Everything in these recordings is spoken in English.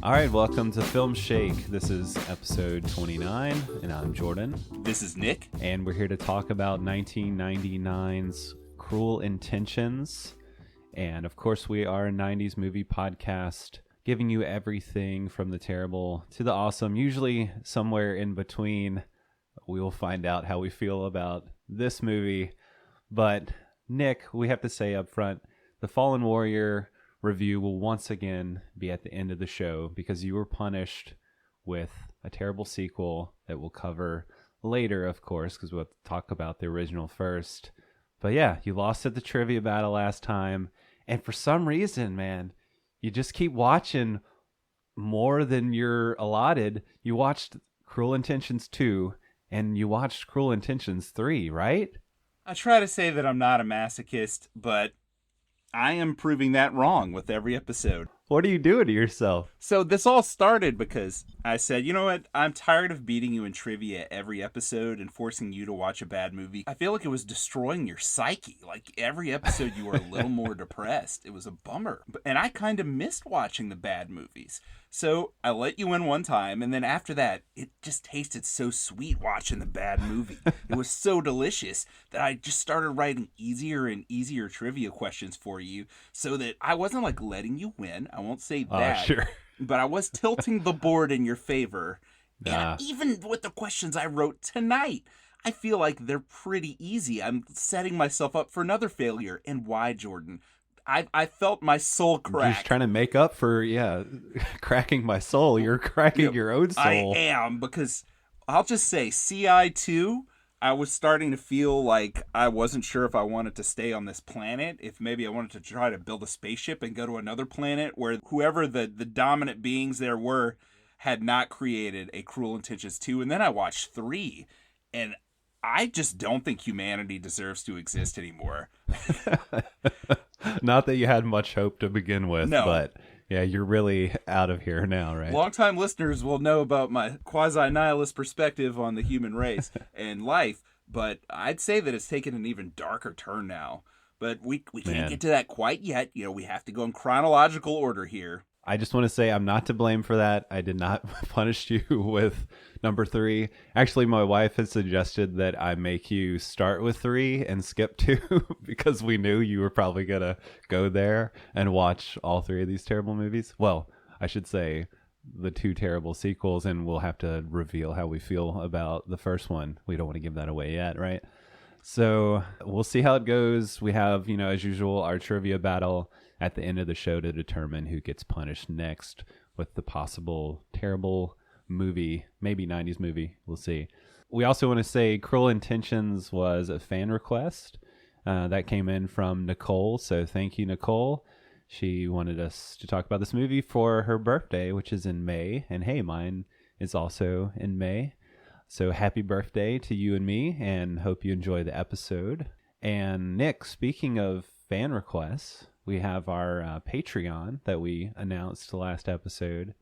All right, welcome to Filmshake. This is episode 29, and I'm Jordan. This is Nick. And we're here to talk about 1999's Cruel Intentions. And of course, we are a 90s movie podcast, giving you everything from the terrible to the awesome, usually somewhere in between. We will find out how we feel about this movie. But Nick, we have to say up front, the Fallen Warrior review will once again be at the end of the show because you were punished with a terrible sequel that we'll cover later, of course, because we'll talk about the original first. But yeah, you lost at the trivia battle last time, and for some reason, man, you just keep watching more than you're allotted. You watched Cruel Intentions 2, and you watched Cruel Intentions 3, right? I try to say that I'm not a masochist, but I am proving that wrong with every episode. What are you doing to yourself? So this all started because I said, you know what? I'm tired of beating you in trivia every episode and forcing you to watch a bad movie. I feel like it was destroying your psyche. Like every episode you were a little more depressed. It was a bummer. And I kind of missed watching the bad movies. So I let you in one time, and then after that, it just tasted so sweet watching the bad movie. It was so delicious that I just started writing easier and easier trivia questions for you so that I wasn't like letting you win. I won't say that. Sure. But I was tilting the board in your favor. And even with the questions I wrote tonight, I feel like they're pretty easy. I'm setting myself up for another failure. And why, Jordan? I felt my soul crack. You're just trying to make up for, cracking my soul. You're cracking your own soul. I am, because I'll just say CI2, I was starting to feel like I wasn't sure if I wanted to stay on this planet, if maybe I wanted to try to build a spaceship and go to another planet where whoever the dominant beings there were had not created a Cruel Intentions 2. And then I watched 3, and I just don't think humanity deserves to exist anymore. Not that you had much hope to begin with, no. But yeah, you're really out of here now, right? Longtime listeners will know about my quasi-nihilist perspective on the human race and life, but I'd say that it's taken an even darker turn now. But we can't get to that quite yet. You know, we have to go in chronological order here. I just want to say I'm not to blame for that. I did not punish you with number 3. Actually, my wife had suggested that I make you start with 3 and skip 2 because we knew you were probably going to go there and watch all 3 of these terrible movies. Well, I should say the 2 terrible sequels, and we'll have to reveal how we feel about the first one. We don't want to give that away yet, right? So we'll see how it goes. We have, as usual, our trivia battle at the end of the show to determine who gets punished next with the possible terrible movie, maybe 90s movie. We'll see. We also want to say Cruel Intentions was a fan request that came in from Nicole. So thank you, Nicole. She wanted us to talk about this movie for her birthday, which is in May. And hey, mine is also in May. So happy birthday to you and me, and hope you enjoy the episode. And Nick, speaking of fan requests, we have our Patreon that we announced last episode,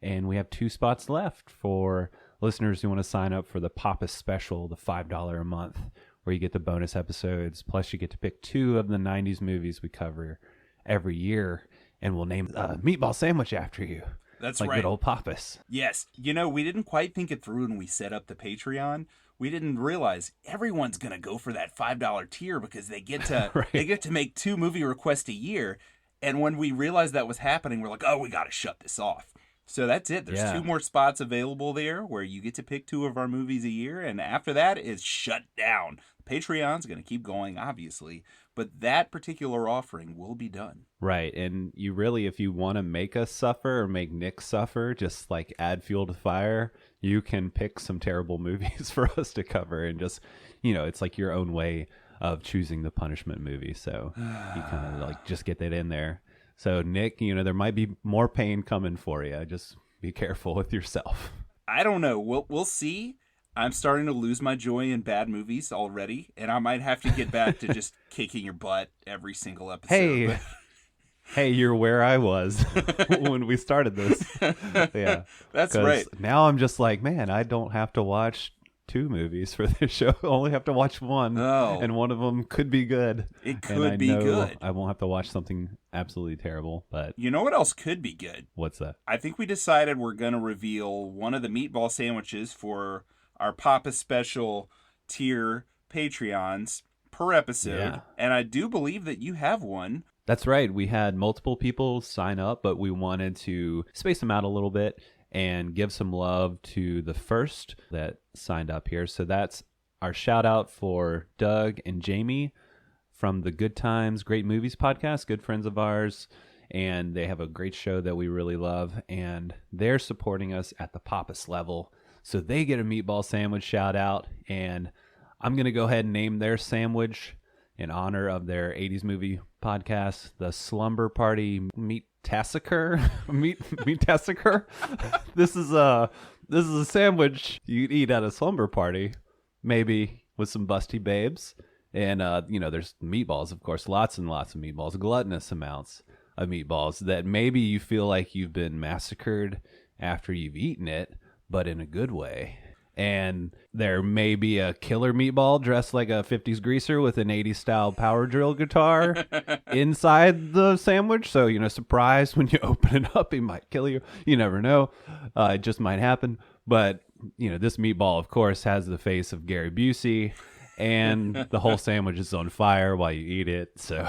and we have 2 spots left for listeners who want to sign up for the Papa Special, the $5 a month, where you get the bonus episodes, plus you get to pick 2 of the 90s movies we cover every year, and we'll name a meatball sandwich after you. That's like right. Good old Papas. Yes. We didn't quite think it through when we set up the Patreon. We didn't realize everyone's going to go for that $5 tier because they get to right. They get to make 2 movie requests a year. And when we realized that was happening, we're like, oh, we got to shut this off. So that's it. There's 2 more spots available there where you get to pick 2 of our movies a year. And after that is shut down. Patreon's going to keep going, obviously. But that particular offering will be done. Right. And you really, if you want to make us suffer or make Nick suffer, just like add fuel to fire, you can pick some terrible movies for us to cover. And just, it's like your own way of choosing the punishment movie. So you kind of like just get that in there. So Nick, there might be more pain coming for you. Just be careful with yourself. I don't know. We'll see. I'm starting to lose my joy in bad movies already, and I might have to get back to just kicking your butt every single episode. Hey, you're where I was when we started this. Yeah, that's right. Now I'm just like, man, I don't have to watch 2 movies for this show. I only have to watch one, and one of them could be good. It could be good. I won't have to watch something absolutely terrible, but... You know what else could be good? What's that? I think we decided we're going to reveal one of the meatball sandwiches for our Papa Special tier Patreons per episode, and I do believe that you have one. That's right. We had multiple people sign up, but we wanted to space them out a little bit and give some love to the first that signed up here. So that's our shout out for Doug and Jamie from the Good Times, Great Movies podcast, good friends of ours. And they have a great show that we really love. And they're supporting us at the Pappas level. So they get a meatball sandwich shout out. And I'm going to go ahead and name their sandwich in honor of their 80s movie podcast, the Slumber Party Meat Tassacre. Meat Tassacre. This is a sandwich you'd eat at a slumber party, maybe with some busty babes. And there's meatballs, of course, lots and lots of meatballs, gluttonous amounts of meatballs that maybe you feel like you've been massacred after you've eaten it, but in a good way. And there may be a killer meatball dressed like a 50s greaser with an 80s style power drill guitar inside the sandwich. So, surprise when you open it up, he might kill you. You never know. It just might happen. But, this meatball, of course, has the face of Gary Busey, and the whole sandwich is on fire while you eat it. So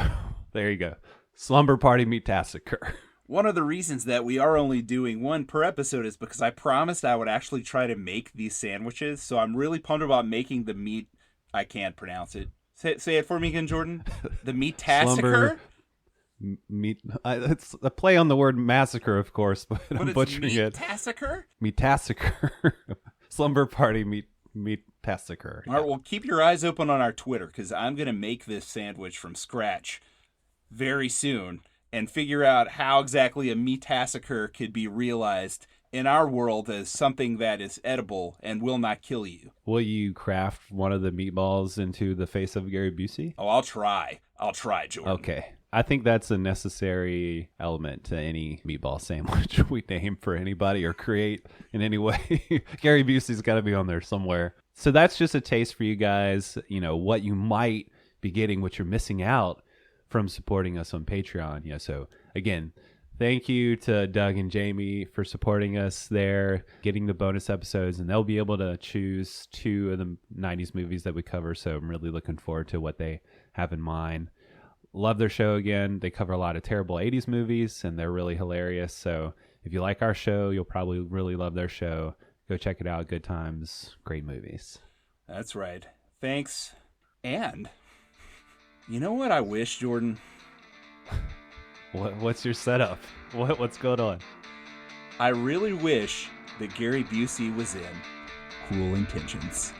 there you go. Slumber Party Meat Tassacre. One of the reasons that we are only doing one per episode is because I promised I would actually try to make these sandwiches. So I'm really pumped about making the meat. I can't pronounce it. Say it for me again, Jordan. The meat tassacre? Meat. It's a play on the word massacre, of course, but I'm butchering it. Tassacre? Meat tassacre. Slumber Party meat tassacre. All right, well, keep your eyes open on our Twitter because I'm going to make this sandwich from scratch very soon and figure out how exactly a meat tassacre could be realized in our world as something that is edible and will not kill you. Will you craft one of the meatballs into the face of Gary Busey? Oh, I'll try, Jordan. Okay. I think that's a necessary element to any meatball sandwich we name for anybody or create in any way. Gary Busey's got to be on there somewhere. So that's just a taste for you guys, what you might be getting, what you're missing out from supporting us on Patreon. So again, thank you to Doug and Jamie for supporting us there, getting the bonus episodes, and they'll be able to choose 2 of the 90s movies that we cover. So I'm really looking forward to what they have in mind. Love their show again. They cover a lot of terrible 80s movies, and they're really hilarious. So if you like our show, you'll probably really love their show. Go check it out. Good times, great movies. That's right. Thanks. And you know what I wish, Jordan? What's your setup? What's going on? I really wish that Gary Busey was in Cruel Intentions.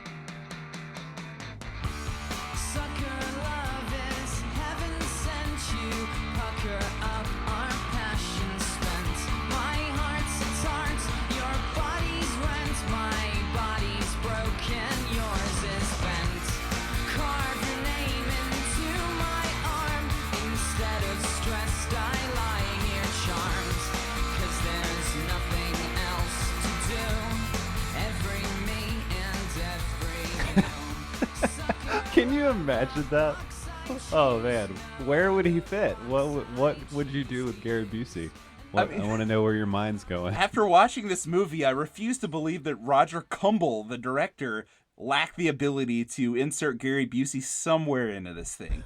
Can you imagine that? Oh man, where would he fit? What would you do with Gary Busey? I want to know where your mind's going. After watching this movie, I refuse to believe that Roger Kumble, the director, lacked the ability to insert Gary Busey somewhere into this thing.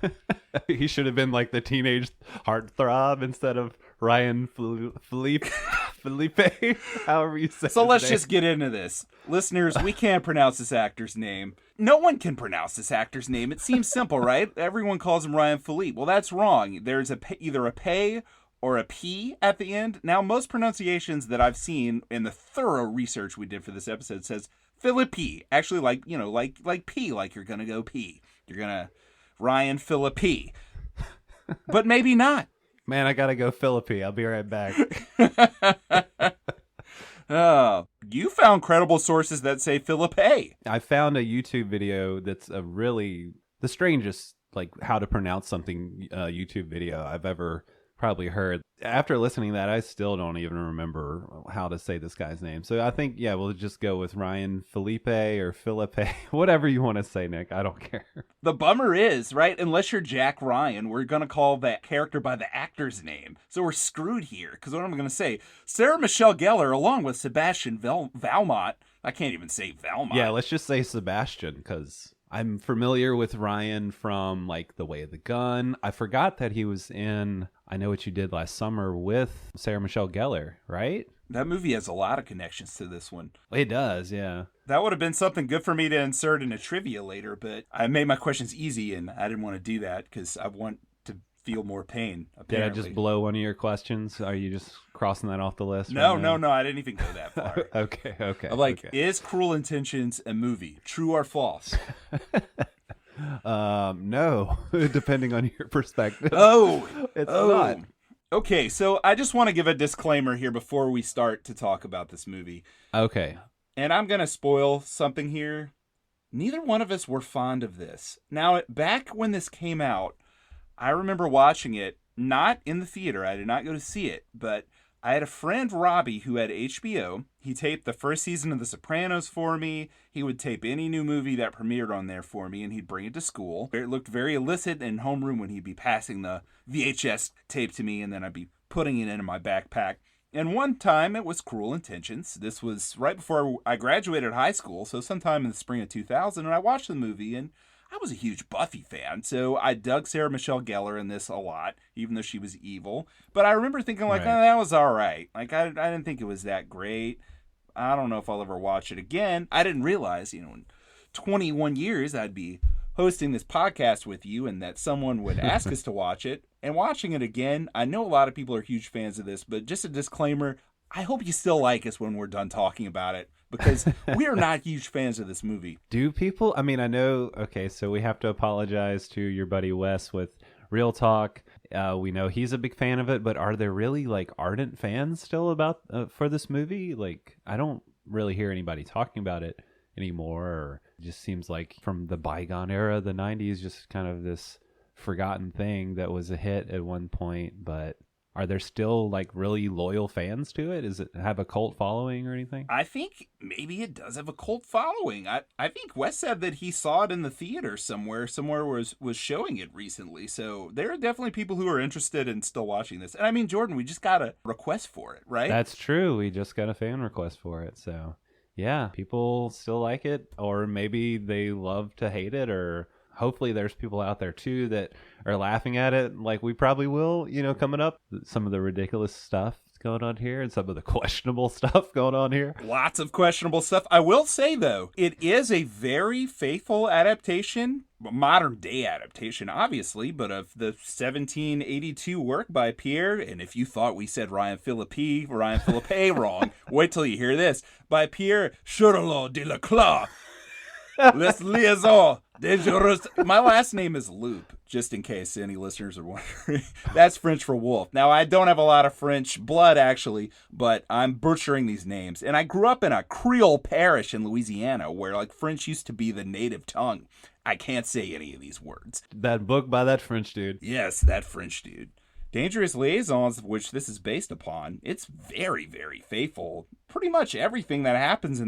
He should have been like the teenage heartthrob instead of Ryan Phillippe, however you say. So let's just get into this. Listeners, we can't pronounce this actor's name. No one can pronounce this actor's name. It seems simple, right? Everyone calls him Ryan Phillippe. Well, that's wrong. There's either a pay or a P at the end. Now, most pronunciations that I've seen in the thorough research we did for this episode says Phillippe. Actually, like pee, like you're going to go pee. You're going to Ryan Phillippe. But maybe not. Man, I got to go Phillippe. I'll be right back. You found credible sources that say Phillippe. I found a YouTube video that's the strangest, how to pronounce something YouTube video I've ever probably heard. after listening to that, I still don't even remember how to say this guy's name. So I think, yeah, we'll just go with Ryan Phillippe or Phillippe, whatever you want to say, Nick. I don't care. The bummer is, right, unless you're Jack Ryan, we're going to call that character by the actor's name. So we're screwed here, because what I'm going to say, Sarah Michelle Gellar, along with Sebastian Valmont, I can't even say Valmont. Yeah, let's just say Sebastian, because I'm familiar with Ryan from, like, The Way of the Gun. I forgot that he was in I Know What You Did Last Summer with Sarah Michelle Gellar, right? That movie has a lot of connections to this one. It does, yeah. That would have been something good for me to insert in a trivia later, but I made my questions easy, and I didn't want to do that because I want to feel more pain, apparently. Did I just blow one of your questions? Are you just crossing that off the list? No, I didn't even go that far. Okay. I'm like, is Cruel Intentions a movie? True or false? No, depending on your perspective. It's not. Okay, so I just want to give a disclaimer here before we start to talk about this movie. Okay. And I'm going to spoil something here. Neither one of us were fond of this. Now, back when this came out, I remember watching it, not in the theater. I did not go to see it, but I had a friend, Robbie, who had HBO. He taped the first season of The Sopranos for me. He would tape any new movie that premiered on there for me, and he'd bring it to school. It looked very illicit in homeroom when he'd be passing the VHS tape to me, and then I'd be putting it into my backpack. And one time, it was Cruel Intentions. This was right before I graduated high school, so sometime in the spring of 2000, and I watched the movie, and I was a huge Buffy fan, so I dug Sarah Michelle Gellar in this a lot, even though she was evil. But I remember thinking, like, Right. oh, that was all right. Like, I didn't think it was that great. I don't know if I'll ever watch it again. I didn't realize, in 21 years, I'd be hosting this podcast with you and that someone would ask us to watch it. And watching it again, I know a lot of people are huge fans of this, but just a disclaimer, I hope you still like us when we're done talking about it, because we are not huge fans of this movie. Do people? I mean, I know. Okay, so we have to apologize to your buddy Wes with Real Talk. We know he's a big fan of it, but are there really like ardent fans still about for this movie? Like, I don't really hear anybody talking about it anymore. Or it just seems like from the bygone era, the '90s, just kind of this forgotten thing that was a hit at one point, but. Are there still like really loyal fans to it? Does it have a cult following or anything? I think maybe it does have a cult following. I think Wes said that he saw it in the theater somewhere. Somewhere was showing it recently. So there are definitely people who are interested in still watching this. And I mean, Jordan, we just got a request for it, right? That's true. We just got a fan request for it. So yeah, people still like it, or maybe they love to hate it, or hopefully there's people out there too that are laughing at it like we probably will, coming up. Some of the ridiculous stuff going on here and some of the questionable stuff going on here. Lots of questionable stuff. I will say, though, it is a very faithful adaptation, modern day adaptation, obviously, but of the 1782 work by Pierre, and if you thought we said Ryan Phillippe wrong, wait till you hear this, by Pierre Chourlot de la Claw. Les liaisons dangereuses. My last name is Loop, just in case any listeners are wondering. That's French for wolf. Now, I don't have a lot of French blood, actually, but I'm butchering these names. And I grew up in a Creole parish in Louisiana where, like, French used to be the native tongue. I can't say any of these words. That book by that French dude. Yes, that French dude. Dangerous Liaisons, which this is based upon, it's very, very faithful. Pretty much everything that happens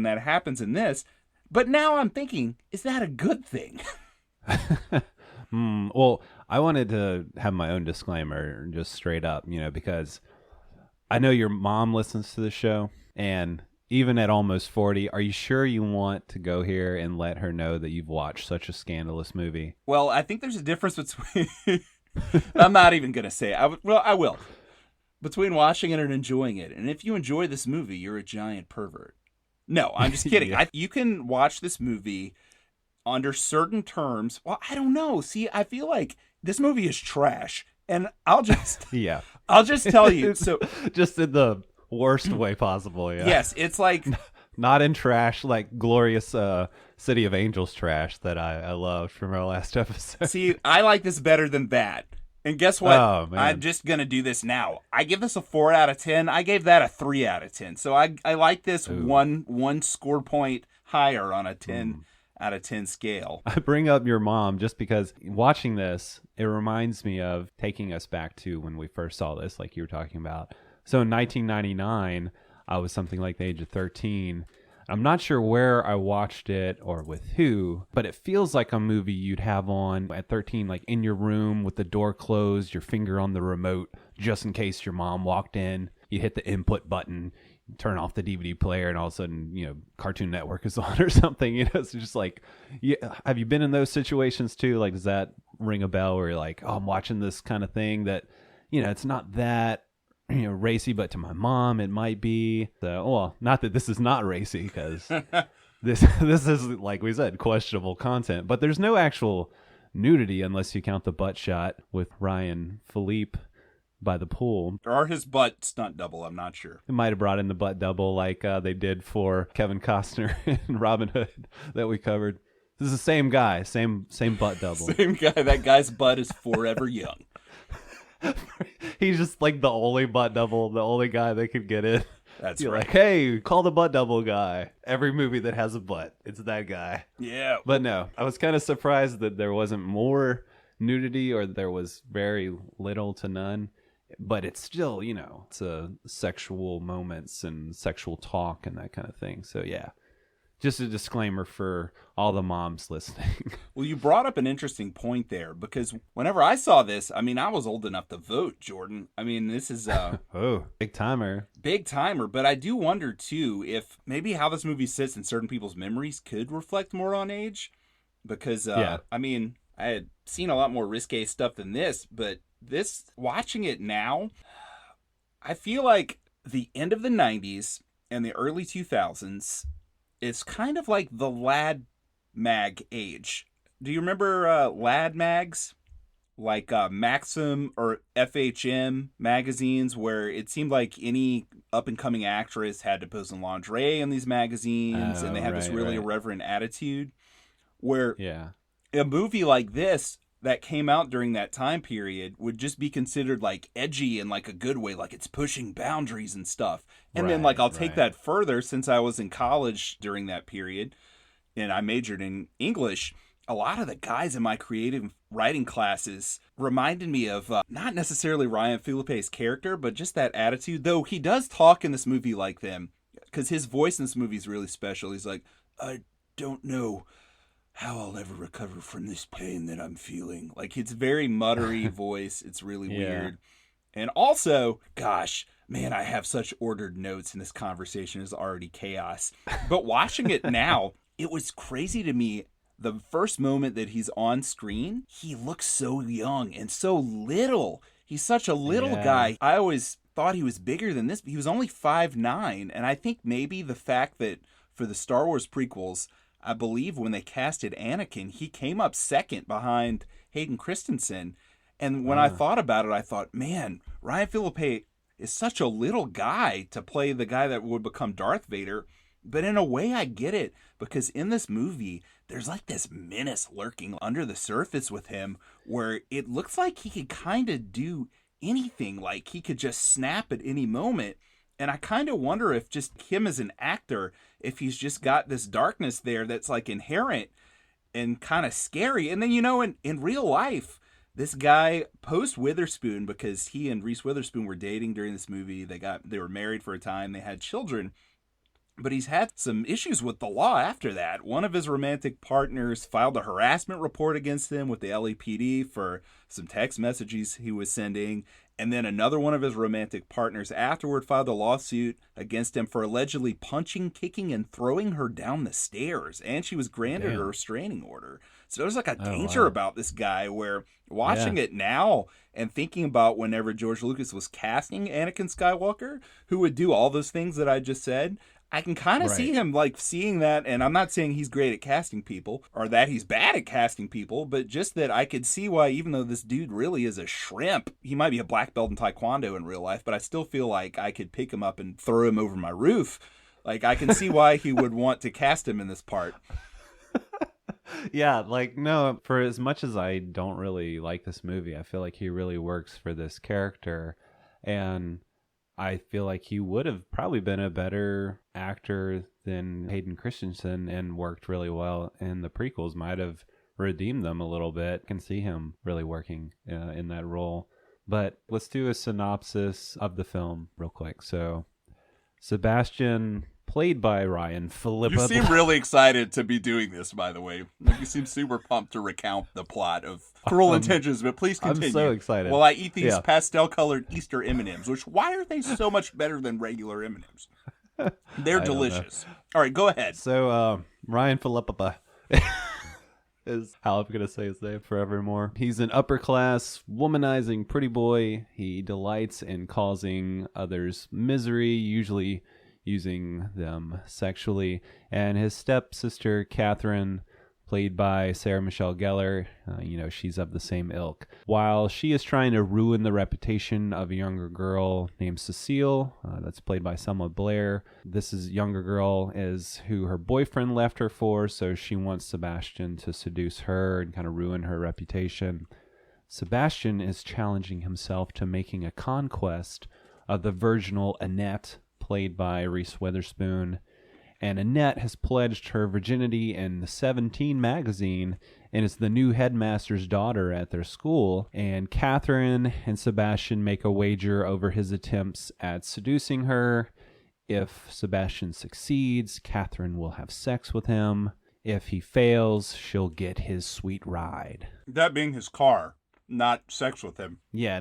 in this. But now I'm thinking, is that a good thing? Well, I wanted to have my own disclaimer just straight up, because I know your mom listens to the show, and even at almost 40, are you sure you want to go here and let her know that you've watched such a scandalous movie? Well, I think there's a difference between... I'm not even going to say it. I will. Between watching it and enjoying it. And if you enjoy this movie, you're a giant pervert. No, I'm just kidding. Yeah. You can watch this movie under certain terms. Well, I don't know. See, I feel like this movie is trash. And I'll just Yeah. I'll just tell you. So just in the worst way possible, yeah. yes, it's like not in trash like glorious City of Angels trash that I loved from our last episode. see, I like this better than that. And guess what? Oh, man. I'm just going to do this now. I give this a 4 out of 10. I gave that a 3 out of 10. So I like this one score point higher on a 10 out of 10 scale. I bring up your mom just because watching this, it reminds me of taking us back to when we first saw this, like you were talking about. So in 1999, I was something like the age of 13. I'm not sure where I watched it or with who, but it feels like a movie you'd have on at 13, like in your room with the door closed, your finger on the remote, just in case your mom walked in. You hit the input button, turn off the DVD player, and all of a sudden, Cartoon Network is on or something. It's just like, have you been in those situations too? Like, does that ring a bell where you're like, oh, I'm watching this kind of thing that, it's not that racy, but to my mom it might be. So, well, not that this is not racy, because this is, like we said, questionable content, but there's no actual nudity unless you count the butt shot with Ryan Phillippe by the pool. Or his butt stunt double, I'm not sure. It might have brought in the butt double like they did for Kevin Costner in Robin Hood that we covered. This is the same guy, same butt double. Same guy. That guy's butt is forever young. He's just like the only butt double, the only guy they could get in. That's You're right. like, hey, call the butt double guy. Every movie that has a butt, it's that guy. Yeah. But no, I was kind of surprised that there wasn't more nudity, or there was very little to none. But it's still, it's a sexual moments and sexual talk and that kind of thing. So yeah, just a disclaimer for all the moms listening. Well, you brought up an interesting point there, because whenever I saw this, I was old enough to vote, Jordan. This is oh, big timer. Big timer. But I do wonder too if maybe how this movie sits in certain people's memories could reflect more on age, because I had seen a lot more risque stuff than this, but watching it now, I feel like the end of the 90s and the early 2000s is kind of like the lad mag age. Do you remember lad mags? Like Maxim or FHM magazines, where it seemed like any up-and-coming actress had to pose in lingerie in these magazines, and they had this really irreverent attitude, where a movie like this that came out during that time period would just be considered like edgy in like a good way, like it's pushing boundaries and stuff. And then like I'll take that further, since I was in college during that period and I majored in English, a lot of the guys in my creative writing classes reminded me of not necessarily Ryan Phillippe's character, but just that attitude, though he does talk in this movie like them, because his voice in this movie is really special. He's like, I don't know how I'll ever recover from this pain that I'm feeling. Like, it's very muttery voice. It's really weird. And also, gosh, man, I have such ordered notes, and this conversation is already chaos. But watching it now, it was crazy to me. The first moment that he's on screen, he looks so young and so little. He's such a little guy. I always thought he was bigger than this. He was only 5'9", and I think maybe the fact that for the Star Wars prequels, I believe when they casted Anakin, he came up second behind Hayden Christensen. And when I thought about it, I thought, man, Ryan Phillippe is such a little guy to play the guy that would become Darth Vader. But in a way, I get it, because in this movie, there's like this menace lurking under the surface with him, where it looks like he could kind of do anything. Like he could just snap at any moment. And I kind of wonder if just him as an actor, if he's just got this darkness there that's like inherent and kind of scary. And then, in real life, this guy, post Witherspoon, because he and Reese Witherspoon were dating during this movie. They were married for a time. They had children. But he's had some issues with the law after that. One of his romantic partners filed a harassment report against him with the LAPD for some text messages he was sending. And then another one of his romantic partners afterward filed a lawsuit against him for allegedly punching, kicking, and throwing her down the stairs. And she was granted a restraining order. So there's like a danger about this guy, where watching it now and thinking about whenever George Lucas was casting Anakin Skywalker, who would do all those things that I just said, I can kind of see him like seeing that. And I'm not saying he's great at casting people or that he's bad at casting people, but just that I could see why, even though this dude really is a shrimp, he might be a black belt in Taekwondo in real life, but I still feel like I could pick him up and throw him over my roof. Like, I can see why he would want to cast him in this part. Yeah, like, no, for as much as I don't really like this movie, I feel like he really works for this character. And I feel like he would have probably been a better actor than Hayden Christensen and worked really well in the prequels. Might have redeemed them a little bit. Can see him really working in that role. But let's do a synopsis of the film real quick. So Sebastian, played by Ryan Phillippe. You seem really excited to be doing this, by the way. You seem super pumped to recount the plot of Cruel Intentions, but please continue. I'm so excited. While I eat these pastel-colored Easter M&Ms, which, why are they so much better than regular M&Ms? They're delicious. All right, go ahead. So Ryan Phillippe is how I'm going to say his name forevermore. He's an upper-class, womanizing pretty boy. He delights in causing others misery, usually using them sexually. And his stepsister, Catherine, played by Sarah Michelle Gellar, she's of the same ilk. While she is trying to ruin the reputation of a younger girl named Cecile, that's played by Selma Blair. This younger girl is who her boyfriend left her for, so she wants Sebastian to seduce her and kind of ruin her reputation. Sebastian is challenging himself to making a conquest of the virginal Annette, played by Reese Witherspoon. And Annette has pledged her virginity in the 17 magazine and is the new headmaster's daughter at their school. And Catherine and Sebastian make a wager over his attempts at seducing her. If Sebastian succeeds, Catherine will have sex with him. If he fails, she'll get his sweet ride. That being his car, not sex with him. Yeah,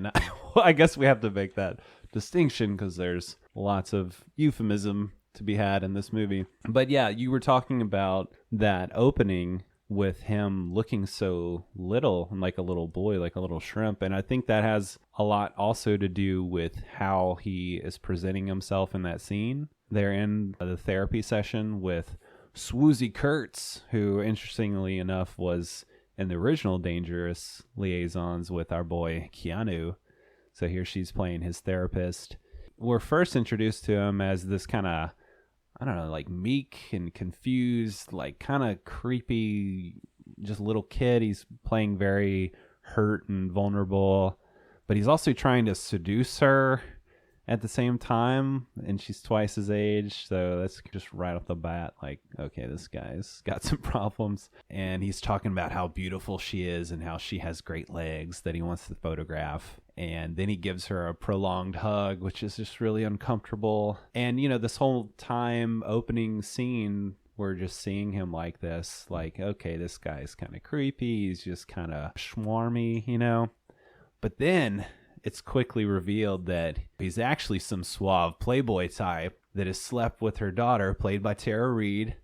well, I guess we have to make that distinction because there's lots of euphemism to be had in this movie. But yeah, you were talking about that opening with him looking so little, like a little boy, like a little shrimp. And I think that has a lot also to do with how he is presenting himself in that scene. They're in the therapy session with Swoozie Kurtz, who interestingly enough was in the original Dangerous Liaisons with our boy Keanu. So here she's playing his therapist. We're first introduced to him as this kind of, I don't know, like meek and confused, like kind of creepy, just little kid. He's playing very hurt and vulnerable, but he's also trying to seduce her at the same time, and she's twice his age, so that's just right off the bat, like, okay, this guy's got some problems. And he's talking about how beautiful she is and how she has great legs that he wants to photograph. And then he gives her a prolonged hug, which is just really uncomfortable. And, this whole time opening scene, we're just seeing him like this, like, okay, this guy's kind of creepy, he's just kind of schwarmy, But then it's quickly revealed that he's actually some suave playboy type that has slept with her daughter, played by Tara Reid.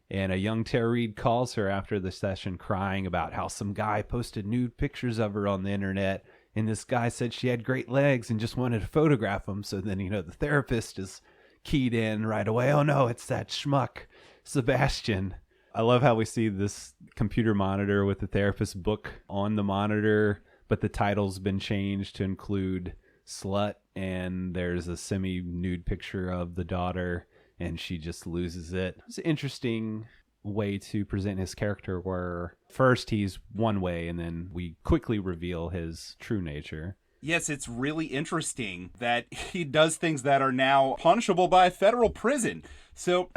And a young Tara Reid calls her after the session crying about how some guy posted nude pictures of her on the internet. And this guy said she had great legs and just wanted to photograph them. So then, the therapist is keyed in right away. Oh no, it's that schmuck, Sebastian. I love how we see this computer monitor with the therapist's book on the monitor, but the title's been changed to include slut, and there's a semi-nude picture of the daughter, and she just loses it. It's an interesting way to present his character, where first he's one way, and then we quickly reveal his true nature. Yes, it's really interesting that he does things that are now punishable by federal prison. So,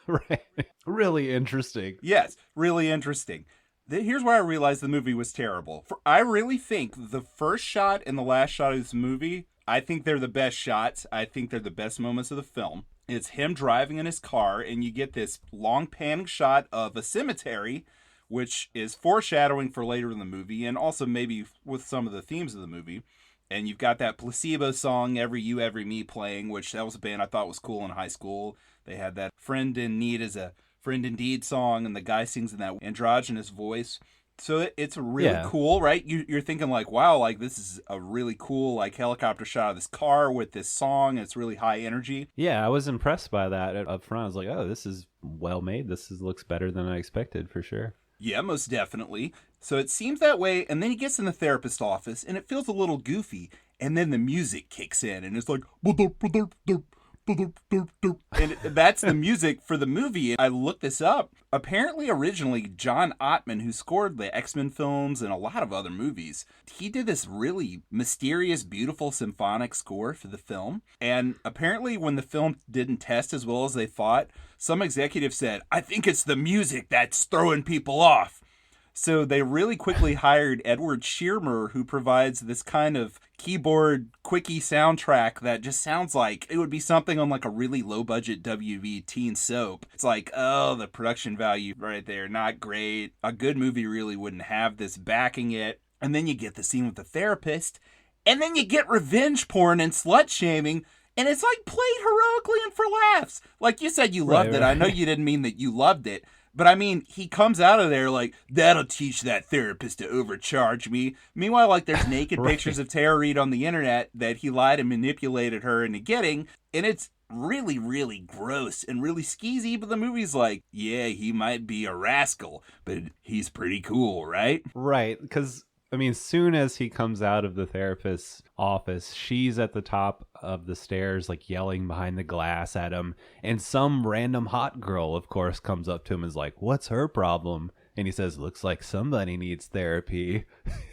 right. Really interesting. Yes, really interesting. Here's where I realized the movie was terrible. I really think the first shot and the last shot of this movie, I think they're the best shots. I think they're the best moments of the film. It's him driving in his car, and you get this long panning shot of a cemetery, which is foreshadowing for later in the movie, and also maybe with some of the themes of the movie. And you've got that Placebo song, Every You, Every Me, playing, which that was a band I thought was cool in high school. They had that Friend in Need as a Friend Indeed song, and the guy sings in that androgynous voice. So it's really cool, right? You're thinking like, wow, like this is a really cool like helicopter shot of this car with this song. It's really high energy. Yeah, I was impressed by that up front. I was like, oh, this is well made. Looks better than I expected for sure. Yeah, most definitely. So it seems that way, and then he gets in the therapist's office, and it feels a little goofy, and then the music kicks in, and it's like, And that's the music for the movie. I looked this up. Apparently, originally, John Ottman, who scored the X-Men films and a lot of other movies, he did this really mysterious, beautiful symphonic score for the film. And apparently, when the film didn't test as well as they thought, some executive said, "I think it's the music that's throwing people off." So they really quickly hired Edward Shearmer, who provides this kind of keyboard quickie soundtrack that just sounds like it would be something on like a really low budget WB teen soap. It's like, oh, the production value right there, not great. A good movie really wouldn't have this backing it. And then you get the scene with the therapist, and then you get revenge porn and slut shaming. And it's like played heroically and for laughs. Like you said, you loved it. I know you didn't mean that you loved it. But I mean, he comes out of there like, that'll teach that therapist to overcharge me. Meanwhile, like there's naked pictures of Tara Reid on the internet that he lied and manipulated her into getting. And it's really, really gross and really skeezy. But the movie's like, yeah, he might be a rascal, but he's pretty cool, right? Right. Because, I mean, soon as he comes out of the therapist's office, she's at the top of the stairs, like yelling behind the glass at him. And some random hot girl, of course, comes up to him and is like, "What's her problem?" And he says, "Looks like somebody needs therapy."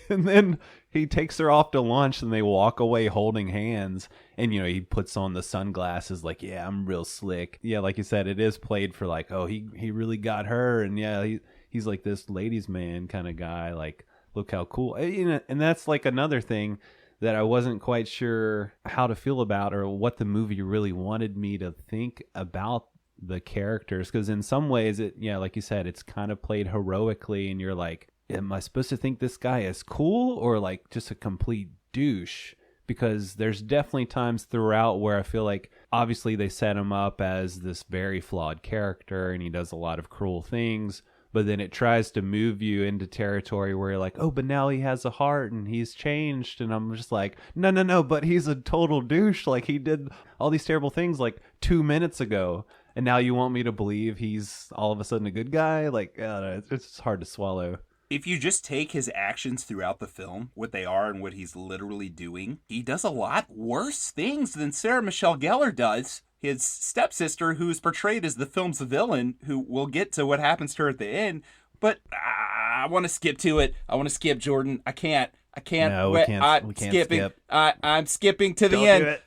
And then he takes her off to lunch and they walk away holding hands. And, you know, he puts on the sunglasses like, "Yeah, I'm real slick." Yeah, like you said, it is played for like, oh, he really got her. And yeah, he's like this ladies' man kind of guy, like, look how cool. And that's like another thing that I wasn't quite sure how to feel about, or what the movie really wanted me to think about the characters. Because in some ways, like you said, it's kind of played heroically, and you're like, am I supposed to think this guy is cool or like just a complete douche? Because there's definitely times throughout where I feel like obviously they set him up as this very flawed character and he does a lot of cruel things. But then it tries to move you into territory where you're like, oh, but now he has a heart and he's changed. And I'm just like, no, but he's a total douche. Like, he did all these terrible things like 2 minutes ago. And now you want me to believe he's all of a sudden a good guy? Like, it's just hard to swallow. If you just take his actions throughout the film, what they are and what he's literally doing, he does a lot worse things than Sarah Michelle Gellar does, his stepsister, who's portrayed as the film's villain, who we'll get to what happens to her at the end. But I want to skip to it. I want to skip, Jordan. I can't. No, we can't skip. I'm skipping to the Don't end. do it.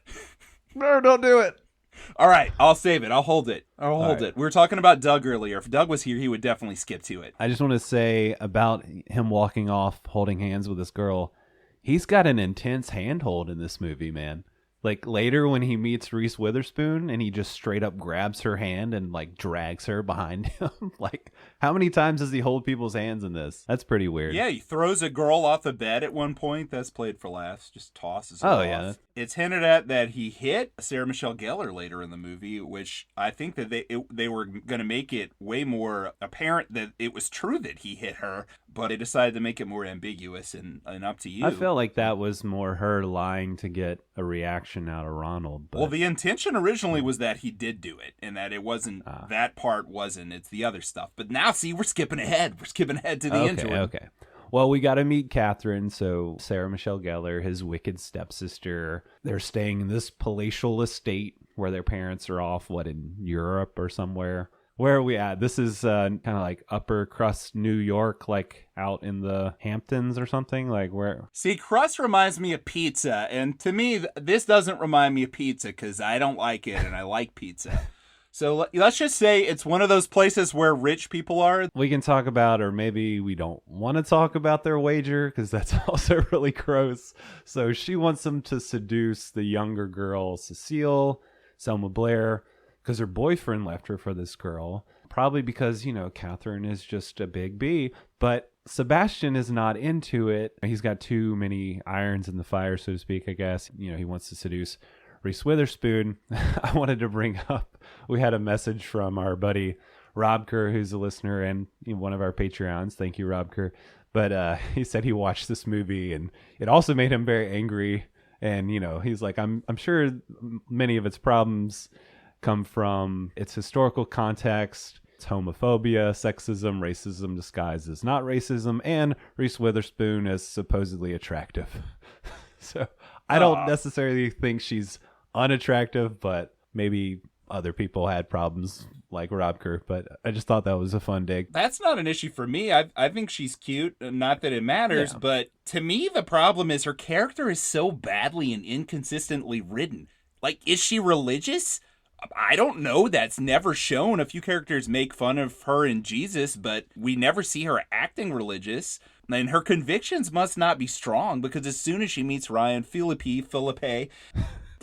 No, don't do it. All right, I'll save it. I'll hold it. Right. We were talking about Doug earlier. If Doug was here, he would definitely skip to it. I just want to say about him walking off holding hands with this girl, he's got an intense handhold in this movie, man. Like later when he meets Reese Witherspoon and he just straight up grabs her hand and like drags her behind him. Like, how many times does he hold people's hands in this? That's pretty weird. Yeah, he throws a girl off the bed at one point. That's played for laughs. Just tosses her off. Yeah. It's hinted at that he hit Sarah Michelle Gellar later in the movie, which I think that they were going to make it way more apparent that it was true that he hit her, but they decided to make it more ambiguous and up to you. I felt like that was more her lying to get a reaction out of Ronald. But... Well, the intention originally was that he did do it, and that it wasn't, that part wasn't, it's the other stuff. But now, see, we're skipping ahead. We're skipping ahead to the end. Okay. Well, we got to meet Catherine. So Sarah Michelle Gellar, his wicked stepsister, they're staying in this palatial estate where their parents are off, in Europe or somewhere. Where are we at? This is kind of like upper crust New York, like out in the Hamptons or something. Like where? See, crust reminds me of pizza. And to me, this doesn't remind me of pizza because I don't like it and I like pizza. So let's just say it's one of those places where rich people are. We can talk about, or maybe we don't want to talk about their wager because that's also really gross. So she wants them to seduce the younger girl, Cecile, Selma Blair, because her boyfriend left her for this girl. Probably because, Catherine is just a big B. But Sebastian is not into it. He's got too many irons in the fire, so to speak, I guess. He wants to seduce Reese Witherspoon. I wanted to bring up, we had a message from our buddy Robker, who's a listener and one of our Patreons. Thank you, Robker. But he said he watched this movie and it also made him very angry. And, he's like, I'm sure many of its problems come from its historical context. It's homophobia, sexism, racism disguised as not racism, and Reese Witherspoon is supposedly attractive. So I don't necessarily think she's unattractive, but maybe other people had problems like Robker, but I just thought that was a fun dig. That's not an issue for me. I think she's cute. Not that it matters, Yeah. but to me, the problem is her character is so badly and inconsistently written. Like, is she religious? I don't know. That's never shown. A few characters make fun of her and Jesus, but we never see her acting religious. And her convictions must not be strong, because as soon as she meets Ryan, Phillippe,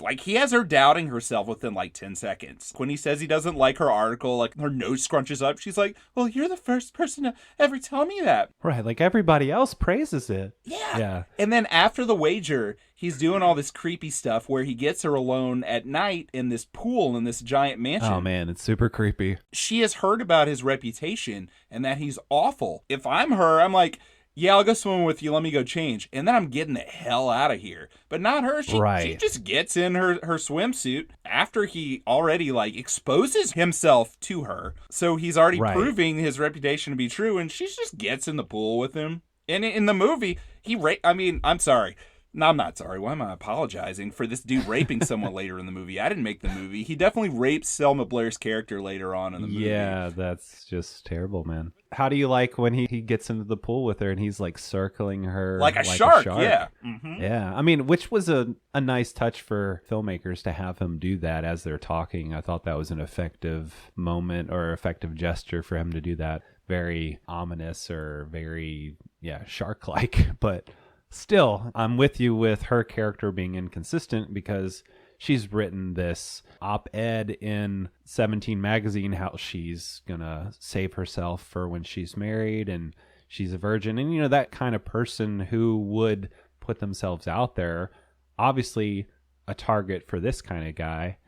like, he has her doubting herself within like 10 seconds. When he says he doesn't like her article, like, her nose scrunches up, she's like, well, you're the first person to ever tell me that. Right, like everybody else praises it. Yeah. And then after the wager, he's doing all this creepy stuff where he gets her alone at night in this pool in this giant mansion. Oh man, it's super creepy. She has heard about his reputation and that he's awful. If I'm her, I'm like, yeah, I'll go swimming with you. Let me go change. And then I'm getting the hell out of here. But not her. She just gets in her swimsuit after he already, like, exposes himself to her. So he's already proving his reputation to be true. And she just gets in the pool with him. And in the movie, I'm sorry. No, I'm not sorry. Why am I apologizing for this dude raping someone later in the movie? I didn't make the movie. He definitely rapes Selma Blair's character later on in the movie. Yeah, that's just terrible, man. How do you like when he gets into the pool with her and he's like circling her like a shark? Yeah. Mm-hmm. Yeah. I mean, which was a nice touch for filmmakers to have him do that as they're talking. I thought that was an effective moment or effective gesture for him to do that. Very ominous or very, shark-like, but still, I'm with you with her character being inconsistent because she's written this op-ed in 17 magazine how she's gonna save herself for when she's married and she's a virgin. And, that kind of person who would put themselves out there, obviously a target for this kind of guy.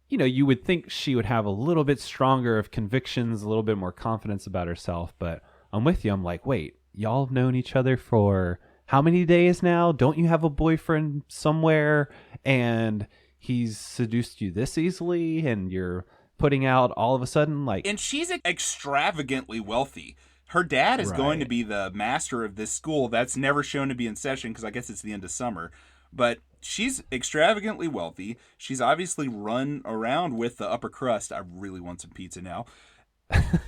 You would think she would have a little bit stronger of convictions, a little bit more confidence about herself. But I'm with you. I'm like, wait, y'all have known each other for how many days now? Don't you have a boyfriend somewhere? And he's seduced you this easily and you're putting out all of a sudden like... And she's extravagantly wealthy. Her dad is going to be the master of this school. That's never shown to be in session because I guess it's the end of summer. But she's extravagantly wealthy. She's obviously run around with the upper crust. I really want some pizza now.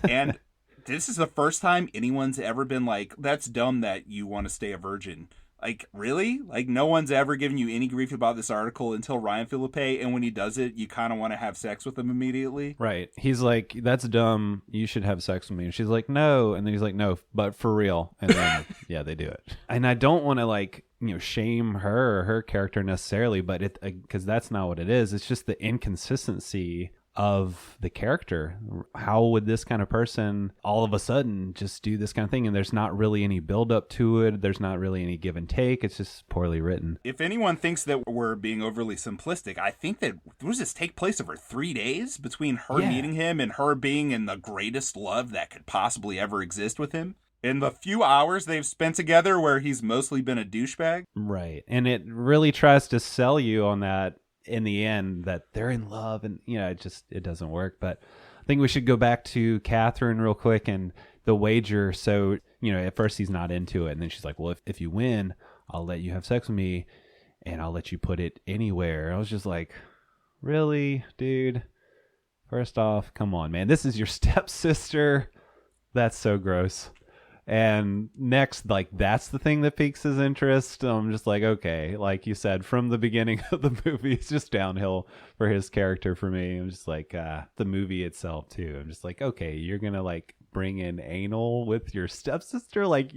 And... this is the first time anyone's ever been like, that's dumb that you want to stay a virgin. Like, really? Like, no one's ever given you any grief about this article until Ryan Phillippe, and when he does it, you kind of want to have sex with him immediately. Right. He's like, that's dumb. You should have sex with me. And she's like, no. And then he's like, no, but for real. And then, they do it. And I don't want to, like, shame her or her character necessarily, but because that's not what it is. It's just the inconsistency of the character. How would this kind of person all of a sudden just do this kind of thing? And there's not really any build up to it. There's not really any give and take. It's just poorly written. If anyone thinks that we're being overly simplistic, I think that does this take place over 3 days between her meeting him and her being in the greatest love that could possibly ever exist with him? In the few hours they've spent together where he's mostly been a douchebag? Right. And it really tries to sell you on that in the end that they're in love and it doesn't work. But I think we should go back to Catherine real quick and the wager. So at first he's not into it and then she's like, well, if you win, I'll let you have sex with me and I'll let you put it anywhere. I was just like, really, dude? First off, come on, man, this is your stepsister. That's so gross. And next, like, that's the thing that piques his interest. I'm just like, okay, like you said, from the beginning of the movie, it's just downhill for his character for me. I'm just like, the movie itself, too. I'm just like, okay, you're going to, like, bring in anal with your stepsister? Like,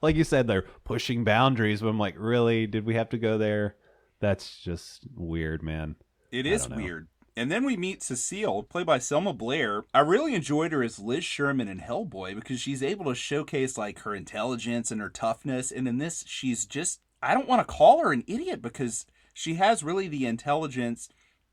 like you said, they're pushing boundaries. But I'm like, really? Did we have to go there? That's just weird, man. It is weird. And then we meet Cecile, played by Selma Blair. I really enjoyed her as Liz Sherman in Hellboy because she's able to showcase like her intelligence and her toughness. And in this, she's just, I don't want to call her an idiot because she has really the intelligence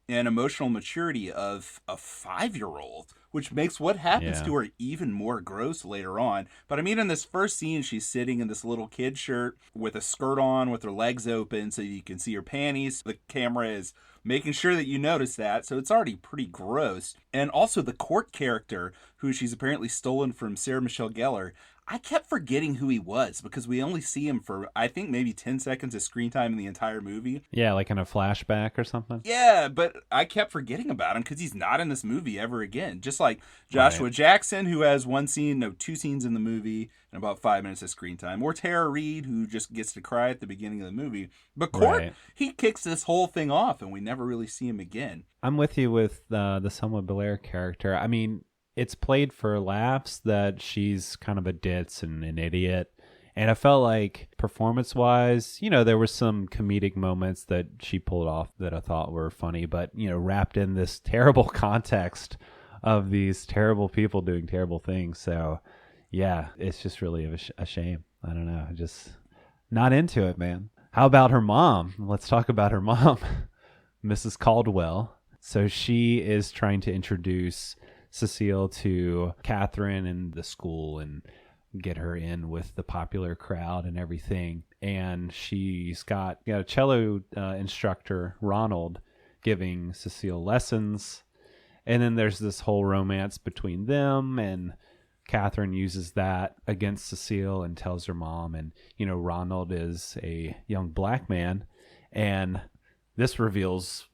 and emotional maturity of a 5-year-old, which makes what happens to her even more gross later on. But I mean, in this first scene, she's sitting in this little kid shirt with a skirt on with her legs open so you can see her panties. The camera is making sure that you notice that, so it's already pretty gross. And also the court character, who she's apparently stolen from Sarah Michelle Gellar, I kept forgetting who he was because we only see him for, I think, maybe 10 seconds of screen time in the entire movie. Yeah, like in a flashback or something. Yeah, but I kept forgetting about him because he's not in this movie ever again. Just like Joshua Right. Jackson, who has two scenes in the movie and about 5 minutes of screen time. Or Tara Reid, who just gets to cry at the beginning of the movie. But Court, Right. he kicks this whole thing off and we never really see him again. I'm with you with the Selma Blair character. I mean, it's played for laughs that she's kind of a ditz and an idiot. And I felt like performance-wise, there were some comedic moments that she pulled off that I thought were funny, but, wrapped in this terrible context of these terrible people doing terrible things. So, yeah, it's just really a shame. I don't know. Just not into it, man. How about her mom? Let's talk about her mom, Mrs. Caldwell. So she is trying to introduce Cecile to Catherine and the school and get her in with the popular crowd and everything. And she's got a cello instructor, Ronald, giving Cecile lessons. And then there's this whole romance between them, and Catherine uses that against Cecile and tells her mom. And, Ronald is a young black man. And this reveals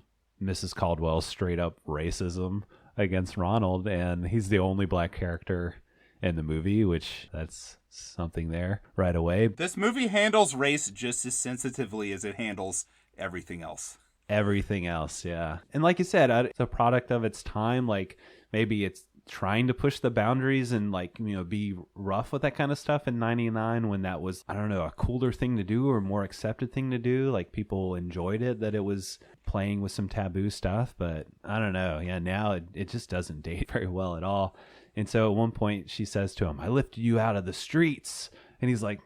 Mrs. Caldwell's straight up racism against Ronald. And he's the only black character in the movie, which that's something there right away. This movie handles race just as sensitively as it handles everything else. Everything else, yeah. And like you said, it's a product of its time. Like, maybe it's trying to push the boundaries and, like, be rough with that kind of stuff in 99 when that was, I don't know, a cooler thing to do or more accepted thing to do. Like, people enjoyed it, that it was playing with some taboo stuff. But I don't know. Yeah, now it just doesn't date very well at all. And so at one point she says to him, "I lifted you out of the streets." And he's like,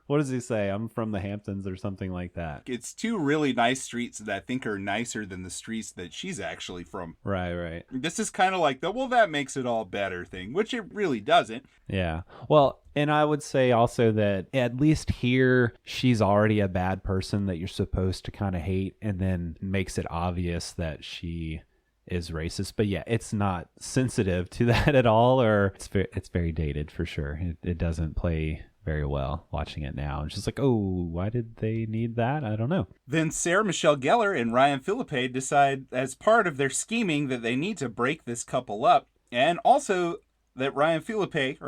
what does he say? "I'm from the Hamptons," or something like that. It's two really nice streets that I think are nicer than the streets that she's actually from. Right. This is kind of like that makes it all better thing, which it really doesn't. Yeah. Well, and I would say also that at least here, she's already a bad person that you're supposed to kind of hate, and then makes it obvious that she is racist. But yeah, it's not sensitive to that at all, or it's very dated for sure. It doesn't play very well watching it now. It's just like, oh, why did they need that? I don't know. Then Sarah Michelle Gellar and Ryan Phillippe decide, as part of their scheming, that they need to break this couple up, and also that Ryan Phillippe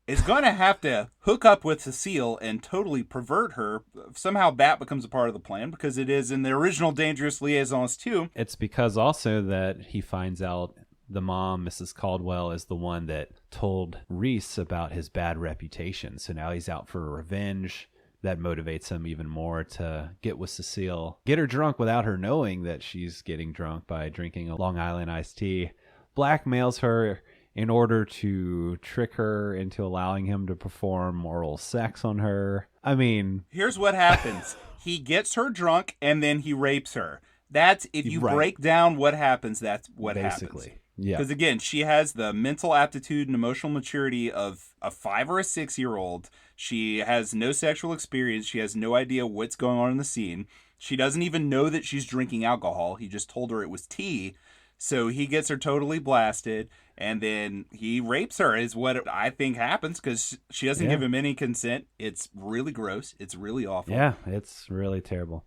is going to have to hook up with Cecile and totally pervert her. Somehow that becomes a part of the plan, because it is in the original Dangerous Liaisons too. It's because also that he finds out the mom, Mrs. Caldwell, is the one that told Reese about his bad reputation. So now he's out for revenge. That motivates him even more to get with Cecile, get her drunk without her knowing that she's getting drunk by drinking a Long Island iced tea, blackmails her in order to trick her into allowing him to perform oral sex on her. I mean, here's what happens. He gets her drunk and then he rapes her. That's, if you break down what happens, that's what basically happens. Yeah. Because again, she has the mental aptitude and emotional maturity of a 5 or a 6-year-old. She has no sexual experience. She has no idea what's going on in the scene. She doesn't even know that she's drinking alcohol. He just told her it was tea. So he gets her totally blasted, and then he rapes her, is what I think happens, because she doesn't give him any consent. It's really gross. It's really awful. Yeah, it's really terrible.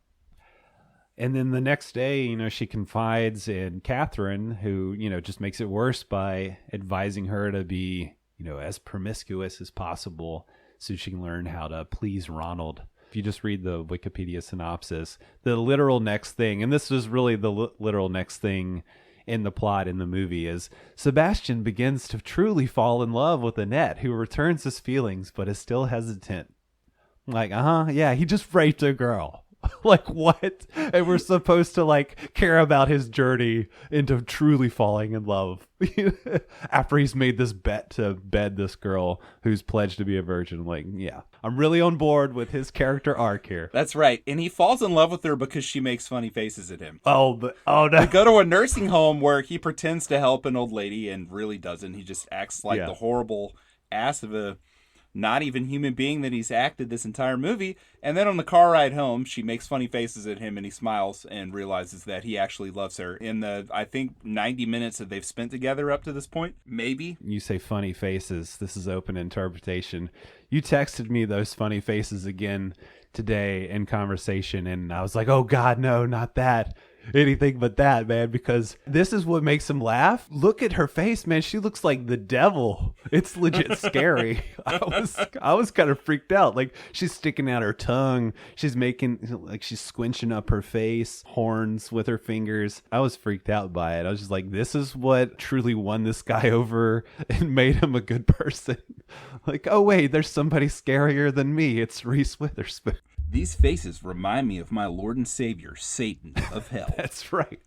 And then the next day, she confides in Catherine, who, just makes it worse by advising her to be, as promiscuous as possible so she can learn how to please Ronald. If you just read the Wikipedia synopsis, the literal next thing, and this is really the literal next thing in the plot in the movie, is Sebastian begins to truly fall in love with Annette, who returns his feelings but is still hesitant. I'm like, yeah, he just raped a girl. Like, what? And we're supposed to care about his journey into truly falling in love after he's made this bet to bed this girl who's pledged to be a virgin. Like, yeah, I'm really on board with his character arc here. That's right. And he falls in love with her because she makes funny faces at him. Oh no. They go to a nursing home where he pretends to help an old lady and really doesn't. He just acts like the horrible ass of a not even human being that he's acted this entire movie. And then on the car ride home, she makes funny faces at him and he smiles and realizes that he actually loves her. In the, I think, 90 minutes that they've spent together up to this point, maybe. You say funny faces. This is open interpretation. You texted me those funny faces again today in conversation, and I was like, oh God, no, not that. Anything but that, man, because this is what makes him laugh. Look at her face, man. She looks like the devil. It's legit scary. I was kind of freaked out. Like, she's sticking out her tongue. She's making, like, she's squinching up her face, horns with her fingers. I was freaked out by it. I was just like, this is what truly won this guy over and made him a good person. Like, oh wait, there's somebody scarier than me. It's Reese Witherspoon. These faces remind me of my Lord and Savior, Satan of hell. That's right.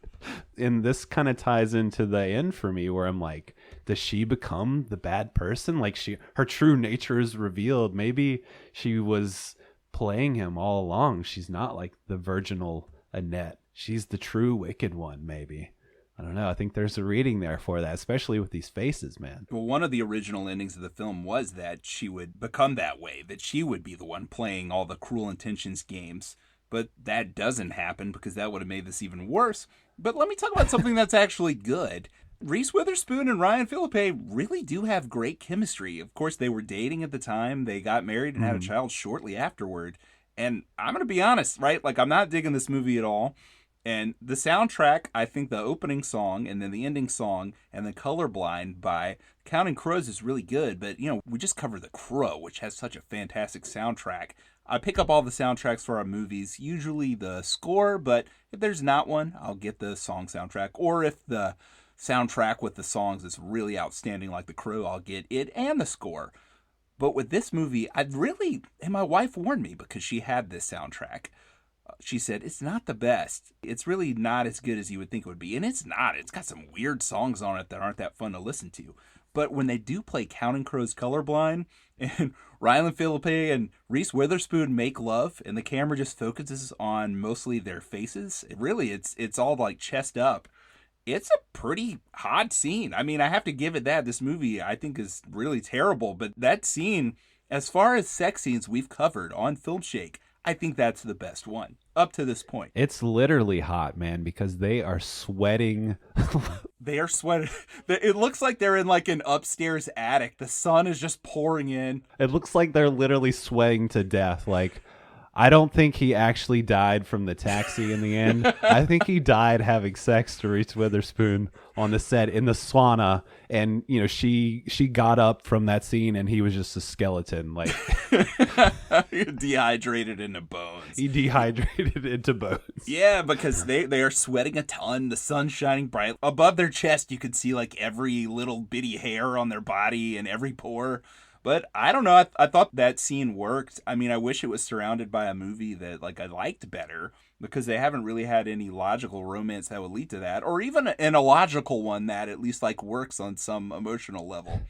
And this kind of ties into the end for me where I'm like, does she become the bad person? Like, her true nature is revealed. Maybe she was playing him all along. She's not like the virginal Annette. She's the true wicked one, maybe. I don't know. I think there's a reading there for that, especially with these faces, man. Well, one of the original endings of the film was that she would become that way, that she would be the one playing all the Cruel Intentions games. But that doesn't happen because that would have made this even worse. But let me talk about something that's actually good. Reese Witherspoon and Ryan Phillippe really do have great chemistry. Of course, they were dating at the time. They got married and had a child shortly afterward. And I'm going to be honest, right? Like, I'm not digging this movie at all. And the soundtrack, I think the opening song and then the ending song and then Colorblind by Counting Crows is really good. But, you know, we just covered The Crow, which has such a fantastic soundtrack. I pick up all the soundtracks for our movies, usually the score, but if there's not one, I'll get the song soundtrack. Or if the soundtrack with the songs is really outstanding like The Crow, I'll get it and the score. But with this movie, and my wife warned me because she had this soundtrack. She said, it's not the best. It's really not as good as you would think it would be. And it's not. It's got some weird songs on it that aren't that fun to listen to. But when they do play Counting Crows Colorblind and Ryan Phillippe and Reese Witherspoon make love and the camera just focuses on mostly their faces, it's all like chest up. It's a pretty hot scene. I mean, I have to give it that. This movie I think is really terrible. But that scene, as far as sex scenes we've covered on Filmshake, I think that's the best one up to this point. It's literally hot, man, because they are sweating. They are sweating. It looks like they're in like an upstairs attic. The sun is just pouring in. It looks like they're literally sweating to death. Like, I don't think he actually died from the taxi in the end. I think he died having sex to Reese Witherspoon on the set in the sauna. And, you know, she got up from that scene and he was just a skeleton. Like, dehydrated into bones. He dehydrated into bones. Yeah, because they are sweating a ton. The sun's shining bright. Above their chest, you could see like every little bitty hair on their body and every pore. But I don't know. I thought that scene worked. I mean, I wish it was surrounded by a movie that like I liked better because they haven't really had any logical romance that would lead to that, or even an illogical one that at least like works on some emotional level.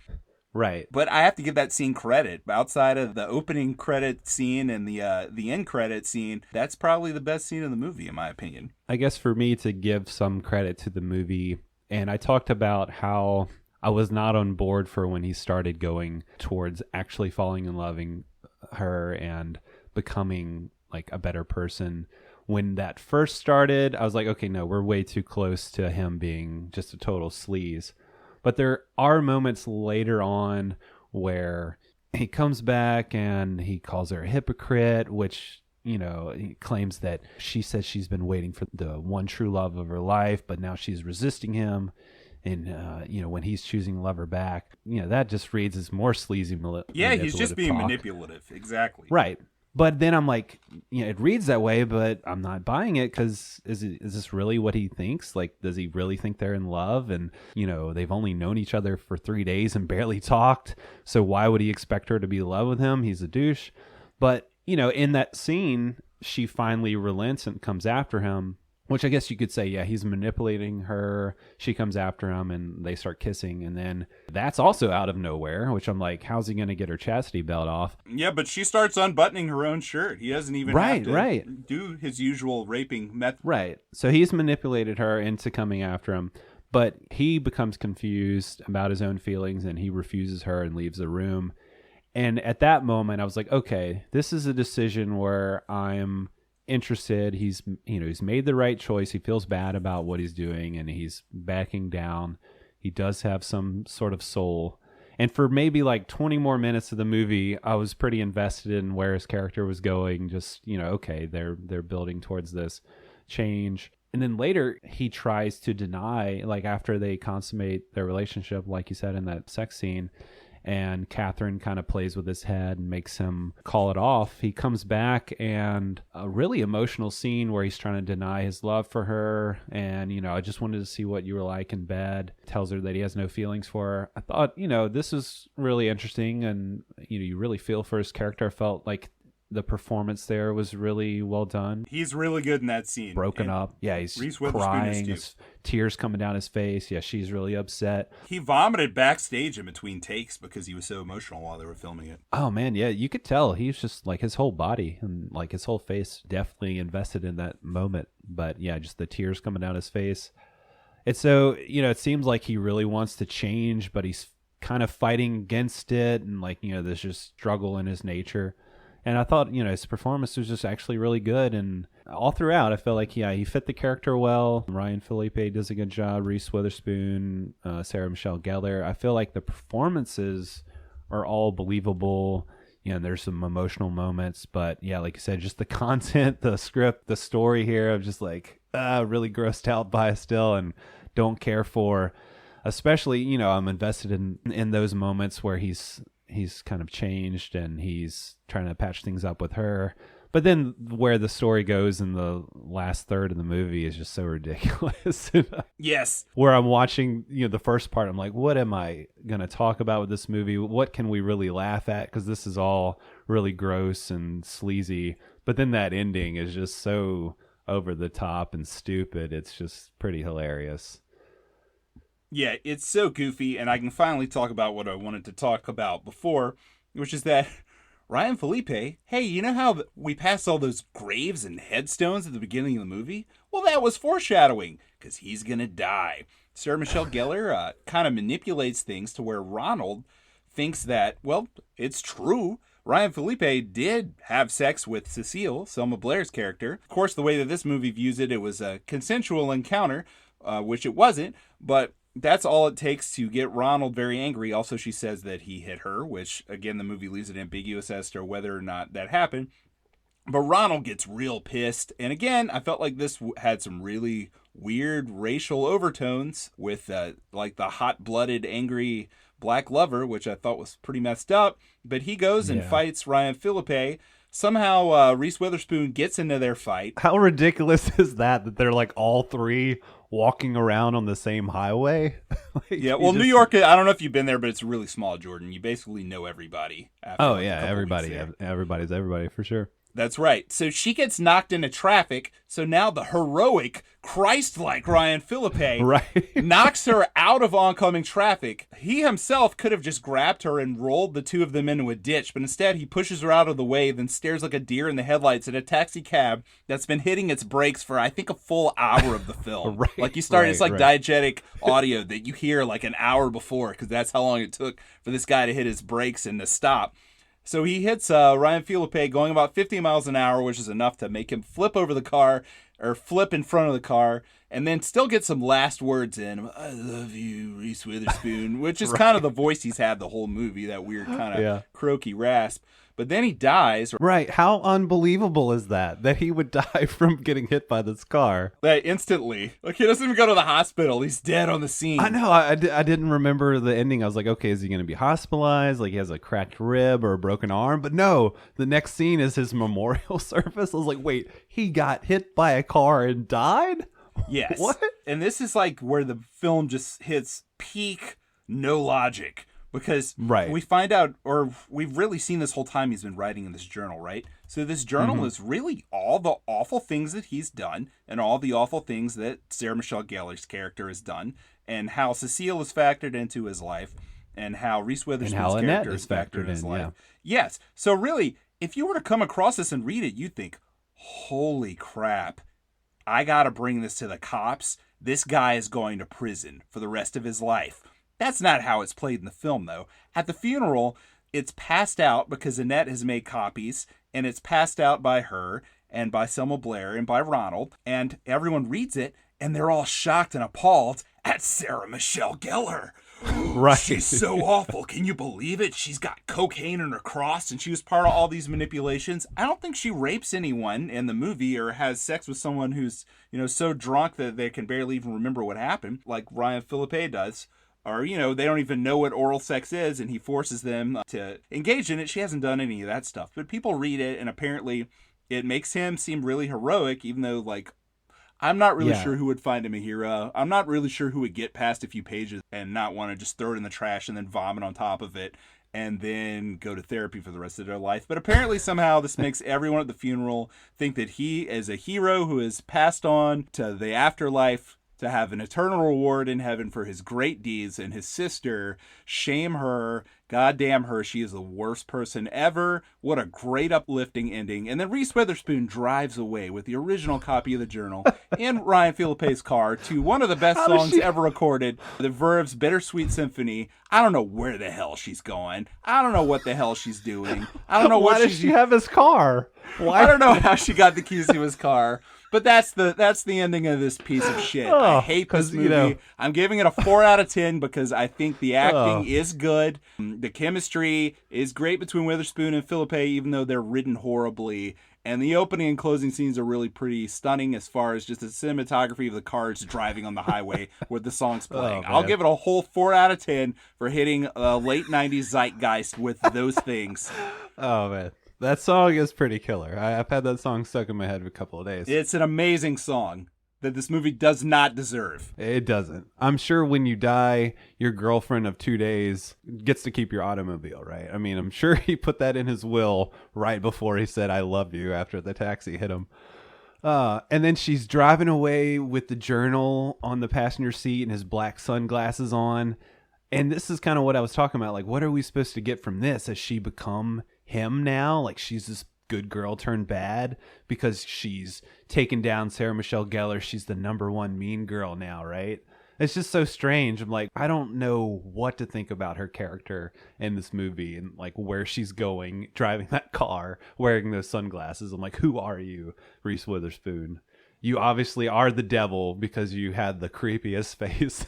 Right. But I have to give that scene credit. Outside of the opening credit scene and the end credit scene, that's probably the best scene in the movie, in my opinion. I guess for me to give some credit to the movie, and I talked about how I was not on board for when he started going towards actually falling in loving her and becoming like a better person. When that first started, I was like, okay, no, we're way too close to him being just a total sleaze. But there are moments later on where he comes back and he calls her a hypocrite, which, you know, he claims that she says she's been waiting for the one true love of her life, but now she's resisting him. And, you know, when he's choosing to love her back, you know, that just reads as more sleazy. Yeah, he's just being talk. manipulative. Exactly. Right. But then I'm like, you know, it reads that way, but I'm not buying it because is this really what he thinks? Like, does he really think they're in love? And, you know, they've only known each other for 3 days and barely talked. So why would he expect her to be in love with him? He's a douche. But, you know, in that scene, she finally relents and comes after him. Which I guess you could say, yeah, he's manipulating her. She comes after him and they start kissing. And then that's also out of nowhere, which I'm like, how's he going to get her chastity belt off? Yeah, but she starts unbuttoning her own shirt. He doesn't even have to do his usual raping method. Right. So he's manipulated her into coming after him. But he becomes confused about his own feelings and he refuses her and leaves the room. And at that moment, I was like, okay, this is a decision where I'm interested. He's made the right choice. He feels bad about what he's doing, and he's backing down. He does have some sort of soul. And for maybe like 20 more minutes of the movie, I was pretty invested in where his character was going. Just, okay, they're building towards this change. And then later he tries to deny, like after they consummate their relationship, like you said in that sex scene, and Catherine kind of plays with his head and makes him call it off. He comes back, and a really emotional scene where he's trying to deny his love for her. And, I just wanted to see what you were like in bed. Tells her that he has no feelings for her. I thought, this is really interesting. And, you really feel for his character. I felt like the performance there was really well done. He's really good in that scene. Broken up. Yeah, he's crying. His tears coming down his face. Yeah, she's really upset. He vomited backstage in between takes because he was so emotional while they were filming it. Oh, man, yeah. You could tell. He was just like his whole body and like his whole face definitely invested in that moment. But yeah, just the tears coming down his face. It's so, it seems like he really wants to change, but he's kind of fighting against it. And like, there's just struggle in his nature. And I thought, his performance was just actually really good. And all throughout, I felt like, he fit the character well. Ryan Phillippe does a good job. Reese Witherspoon, Sarah Michelle Gellar. I feel like the performances are all believable. And there's some emotional moments. But yeah, like you said, just the content, the script, the story here, I'm just like really grossed out by it still and don't care for. Especially, I'm invested in those moments where he's kind of changed and he's trying to patch things up with her. But then where the story goes in the last third of the movie is just so ridiculous. Yes. Where I'm watching, the first part, I'm like, what am I going to talk about with this movie? What can we really laugh at? Because this is all really gross and sleazy. But then that ending is just so over the top and stupid. It's just pretty hilarious. Yeah, it's so goofy, and I can finally talk about what I wanted to talk about before, which is that Ryan Phillippe, hey, you know how we pass all those graves and headstones at the beginning of the movie? Well, that was foreshadowing, because he's going to die. Sarah Michelle Gellar kind of manipulates things to where Ronald thinks that, well, it's true. Ryan Phillippe did have sex with Cecile, Selma Blair's character. Of course, the way that this movie views it, it was a consensual encounter, which it wasn't, but that's all it takes to get Ronald very angry. Also, she says that he hit her, which, again, the movie leaves it ambiguous as to whether or not that happened. But Ronald gets real pissed. And again, I felt like this had some really weird racial overtones with, like, the hot-blooded, angry black lover, which I thought was pretty messed up. But he goes and fights Ryan Phillippe. Somehow, Reese Witherspoon gets into their fight. How ridiculous is that they're, like, all three walking around on the same highway? Yeah, well, New York, I don't know if you've been there, but it's really small, Jordan. You basically know everybody. Everybody. Everybody's everybody for sure. That's right. So she gets knocked into traffic. So now the heroic, Christ-like Ryan Phillippe knocks her out of oncoming traffic. He himself could have just grabbed her and rolled the two of them into a ditch, but instead he pushes her out of the way, then stares like a deer in the headlights at a taxi cab that's been hitting its brakes for, I think, a full hour of the film. It's like diegetic audio that you hear like an hour before, because that's how long it took for this guy to hit his brakes and to stop. So he hits Ryan Phillippe going about 50 miles an hour, which is enough to make him flip over the car, or flip in front of the car, and then still get some last words in. I love you, Reese Witherspoon, which is kind of the voice he's had the whole movie, that weird kind of croaky rasp. But then he dies. Right. How unbelievable is that he would die from getting hit by this car? Instantly. Like, he doesn't even go to the hospital. He's dead on the scene. I know. I didn't remember the ending. I was like, okay, is he going to be hospitalized? Like, he has a cracked rib or a broken arm? But no, the next scene is his memorial service. I was like, wait, he got hit by a car and died? Yes. What? And this is like where the film just hits peak no logic. Because we find out, or we've really seen this whole time he's been writing in this journal, right? So this journal is really all the awful things that he's done and all the awful things that Sarah Michelle Gellar's character has done, and how Cecile is factored into his life, and how Reese Witherspoon's character is factored in his life. Yeah. Yes. So really, if you were to come across this and read it, you'd think, holy crap, I got to bring this to the cops. This guy is going to prison for the rest of his life. That's not how it's played in the film, though. At the funeral, it's passed out because Annette has made copies, and it's passed out by her and by Selma Blair and by Ronald, and everyone reads it, and they're all shocked and appalled at Sarah Michelle Gellar. Right. She's so awful. Can you believe it? She's got cocaine in her cross, and she was part of all these manipulations. I don't think she rapes anyone in the movie or has sex with someone who's, so drunk that they can barely even remember what happened, like Ryan Phillippe does. Or, they don't even know what oral sex is, and he forces them to engage in it. She hasn't done any of that stuff. But people read it, and apparently it makes him seem really heroic, even though, I'm not really sure who would find him a hero. I'm not really sure who would get past a few pages and not want to just throw it in the trash and then vomit on top of it and then go to therapy for the rest of their life. But apparently somehow this makes everyone at the funeral think that he is a hero who has passed on to the afterlife to have an eternal reward in heaven for his great deeds, and his sister, shame her, goddamn her, she is the worst person ever. What a great uplifting ending. And then Reese Witherspoon drives away with the original copy of the journal in Ryan Phillippe's car to one of the best songs ever recorded, the Verve's Bittersweet Symphony. I don't know where the hell she's going. I don't know what the hell she's doing. I don't know Why does she have his car? I don't know how she got the keys to his car. But that's the ending of this piece of shit. I hate this movie. I'm giving it a 4 out of 10 because I think the acting is good. The chemistry is great between Witherspoon and Phillippe, even though they're written horribly. And the opening and closing scenes are really pretty stunning as far as just the cinematography of the cars driving on the highway with the songs playing. I'll give it a whole 4 out of 10 for hitting a late 90s zeitgeist with those things. Oh, man. That song is pretty killer. I've had that song stuck in my head for a couple of days. It's an amazing song that this movie does not deserve. It doesn't. I'm sure when you die, your girlfriend of 2 days gets to keep your automobile, right? I mean, I'm sure he put that in his will right before he said, I love you, after the taxi hit him. And then she's driving away with the journal on the passenger seat and his black sunglasses on. And this is kind of what I was talking about. Like, what are we supposed to get from this? Has she become him now? Like, she's this good girl turned bad because she's taken down Sarah Michelle Gellar. She's the #1 mean girl now, right? It's just so strange. I'm like, I don't know what to think about her character in this movie and like where she's going, driving that car, wearing those sunglasses. I'm like, who are you, Reese Witherspoon? You obviously are the devil because you had the creepiest face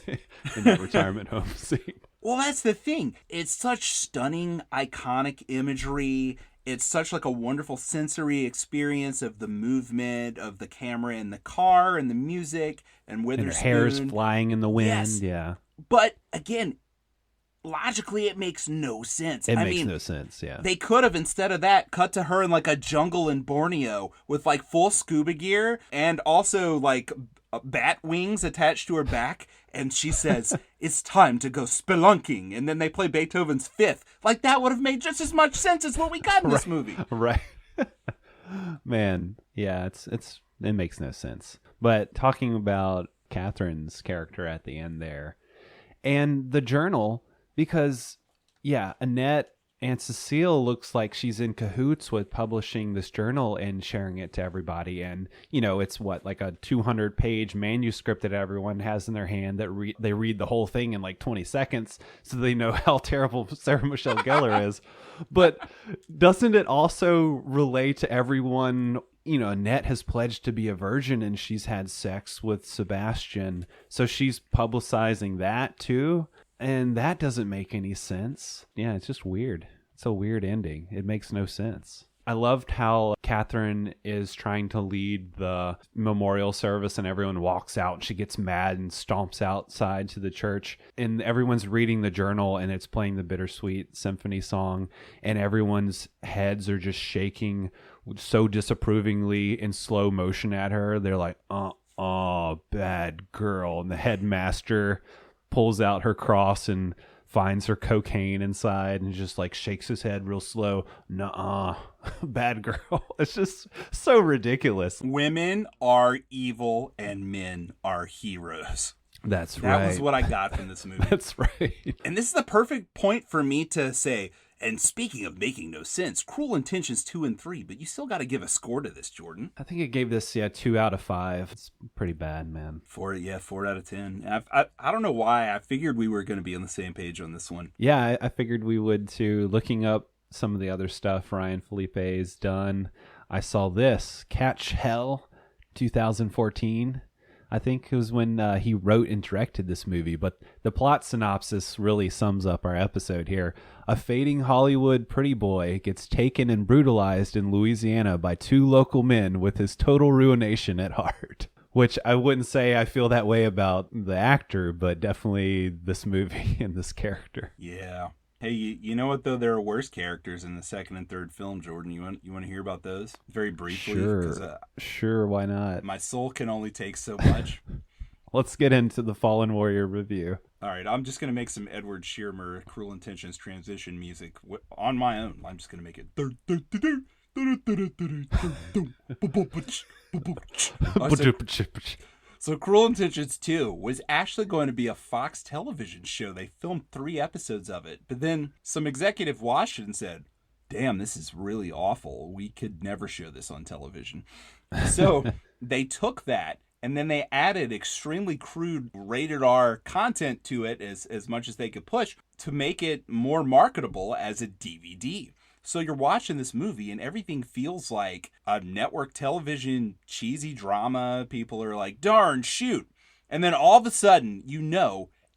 in the retirement home scene. Well, that's the thing. It's such stunning, iconic imagery. It's such like a wonderful sensory experience of the movement of the camera in the car and the music and Witherspoon. And her hair's flying in the wind. Yes. Yeah. But again, logically, it makes no sense. It makes no sense, yeah. They could have, instead of that, cut to her in like a jungle in Borneo with like full scuba gear and also like bat wings attached to her back. And she says, it's time to go spelunking. And then they play Beethoven's Fifth. Like, that would have made just as much sense as what we got in this movie. Right. Man, yeah, it makes no sense. But talking about Catherine's character at the end there, and the journal, because, yeah, Annette and Cecile looks like she's in cahoots with publishing this journal and sharing it to everybody. And, it's like a 200-page manuscript that everyone has in their hand that they read the whole thing in like 20 seconds so they know how terrible Sarah Michelle Gellar is. But doesn't it also relate to everyone? Annette has pledged to be a virgin and she's had sex with Sebastian. So she's publicizing that too. And that doesn't make any sense. Yeah, it's just weird. It's a weird ending. It makes no sense. I loved how Catherine is trying to lead the memorial service and everyone walks out and she gets mad and stomps outside to the church. And everyone's reading the journal and it's playing the Bittersweet Symphony song. And everyone's heads are just shaking so disapprovingly in slow motion at her. They're like, bad girl. And the headmaster pulls out her cross and finds her cocaine inside and just like shakes his head real slow. Nuh-uh, bad girl. It's just so ridiculous. Women are evil and men are heroes. That was what I got from this movie. That's right. And this is the perfect point for me to say, And speaking of making no sense, Cruel Intentions 2 and 3, but you still got to give a score to this, Jordan. I think it gave this 2 out of 5. It's pretty bad, man. 4 out of 10. I don't know why. I figured we were going to be on the same page on this one. Yeah, I figured we would too. Looking up some of the other stuff Ryan Phillippe's done, I saw this Catch Hell 2014. I think it was when he wrote and directed this movie, but the plot synopsis really sums up our episode here. A fading Hollywood pretty boy gets taken and brutalized in Louisiana by 2 local men with his total ruination at heart. Which I wouldn't say I feel that way about the actor, but definitely this movie and this character. Yeah. Hey, you know what, though? There are worse characters in the second and third film, Jordan. You want to hear about those? Very briefly? Sure, why not? My soul can only take so much. Let's get into the Fallen Warrior review. All right, I'm just going to make some Edward Shearer Cruel Intentions transition music on my own. I'm just going to make it... So Cruel Intentions 2 was actually going to be a Fox television show. They filmed 3 episodes of it. But then some executive watched it and said, damn, this is really awful. We could never show this on television. So they took that and then they added extremely crude rated R content to it as much as they could push to make it more marketable as a DVD. So you're watching this movie and everything feels like a network television cheesy drama. People are like, darn, shoot. And then all of a sudden,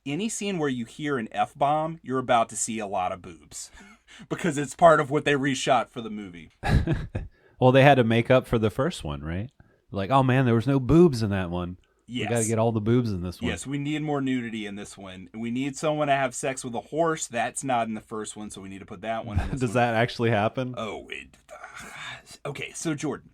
any scene where you hear an F-bomb, you're about to see a lot of boobs. Because it's part of what they reshot for the movie. Well, they had to make up for the first one, right? Like, oh man, there was no boobs in that one. Yes. We got to get all the boobs in this one. Yes, we need more nudity in this one. We need someone to have sex with a horse. That's not in the first one, so we need to put that one in this Does that actually happen? Oh, okay, so Jordan.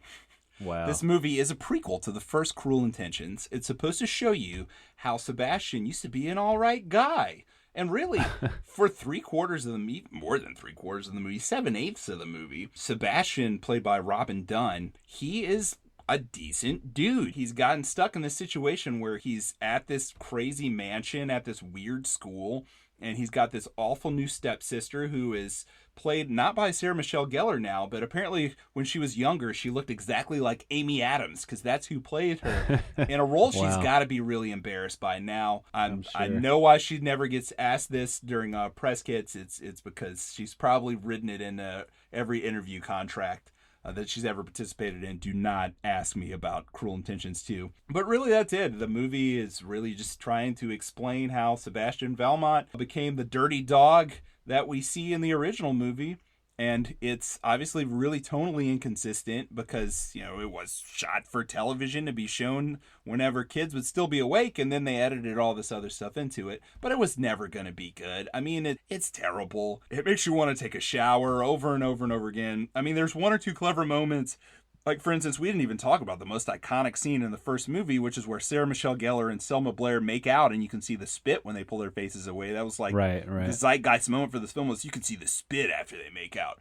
Wow. This movie is a prequel to the first Cruel Intentions. It's supposed to show you how Sebastian used to be an all right guy. And really, for 3/4 of the movie, more than 3/4 of the movie, 7/8 of the movie, Sebastian, played by Robin Dunn, he is a decent dude. He's gotten stuck in this situation where he's at this crazy mansion at this weird school, and he's got this awful new stepsister who is played not by Sarah Michelle Gellar now, but apparently when she was younger, she looked exactly like Amy Adams, because that's who played her in a role she's got to be really embarrassed by now. I'm sure. I know why she never gets asked this during press kits. It's because she's probably written it in every interview contract that she's ever participated in. Do not ask me about Cruel Intentions 2. But really, that's it. The movie is really just trying to explain how Sebastian Valmont became the dirty dog that we see in the original movie. And it's obviously really tonally inconsistent because, it was shot for television to be shown whenever kids would still be awake, and then they edited all this other stuff into it. But it was never going to be good. I mean, it's terrible. It makes you want to take a shower over and over and over again. I mean, there's 1 or 2 clever moments. Like, for instance, we didn't even talk about the most iconic scene in the first movie, which is where Sarah Michelle Gellar and Selma Blair make out, and you can see the spit when they pull their faces away. That was like right. The zeitgeist moment for this film was you can see the spit after they make out.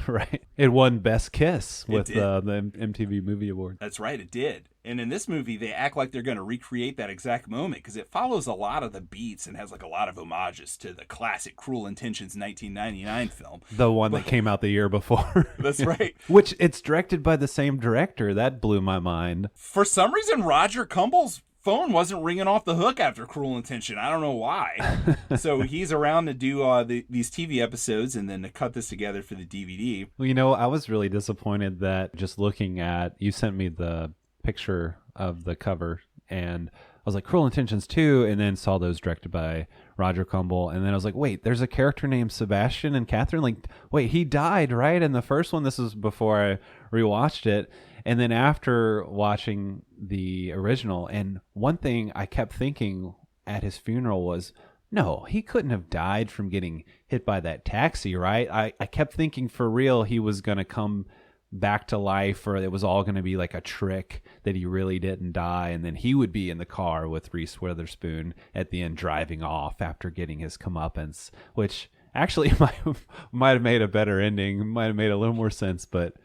Right. It won Best Kiss with the MTV Movie Award. That's right, it did. And in this movie, they act like they're going to recreate that exact moment because it follows a lot of the beats and has like a lot of homages to the classic Cruel Intentions 1999 film. The one that came out the year before. That's right. Which it's directed by the same director. That blew my mind. For some reason, Roger Cumble's phone wasn't ringing off the hook after Cruel Intention. I don't know why. So he's around to do these TV episodes and then to cut this together for the DVD. Well, I was really disappointed that just looking at, you sent me the picture of the cover and I was like, Cruel Intentions 2, and then saw those directed by Roger Cumble, and then I was like, wait, there's a character named Sebastian and Catherine? Like, wait, he died, right? In the first one. This was before I rewatched it. And then after watching the original, and one thing I kept thinking at his funeral was, no, he couldn't have died from getting hit by that taxi, right? I kept thinking for real he was going to come back to life, or it was all going to be like a trick that he really didn't die, and then he would be in the car with Reese Witherspoon at the end driving off after getting his comeuppance, which actually might have made a better ending, might have made a little more sense. But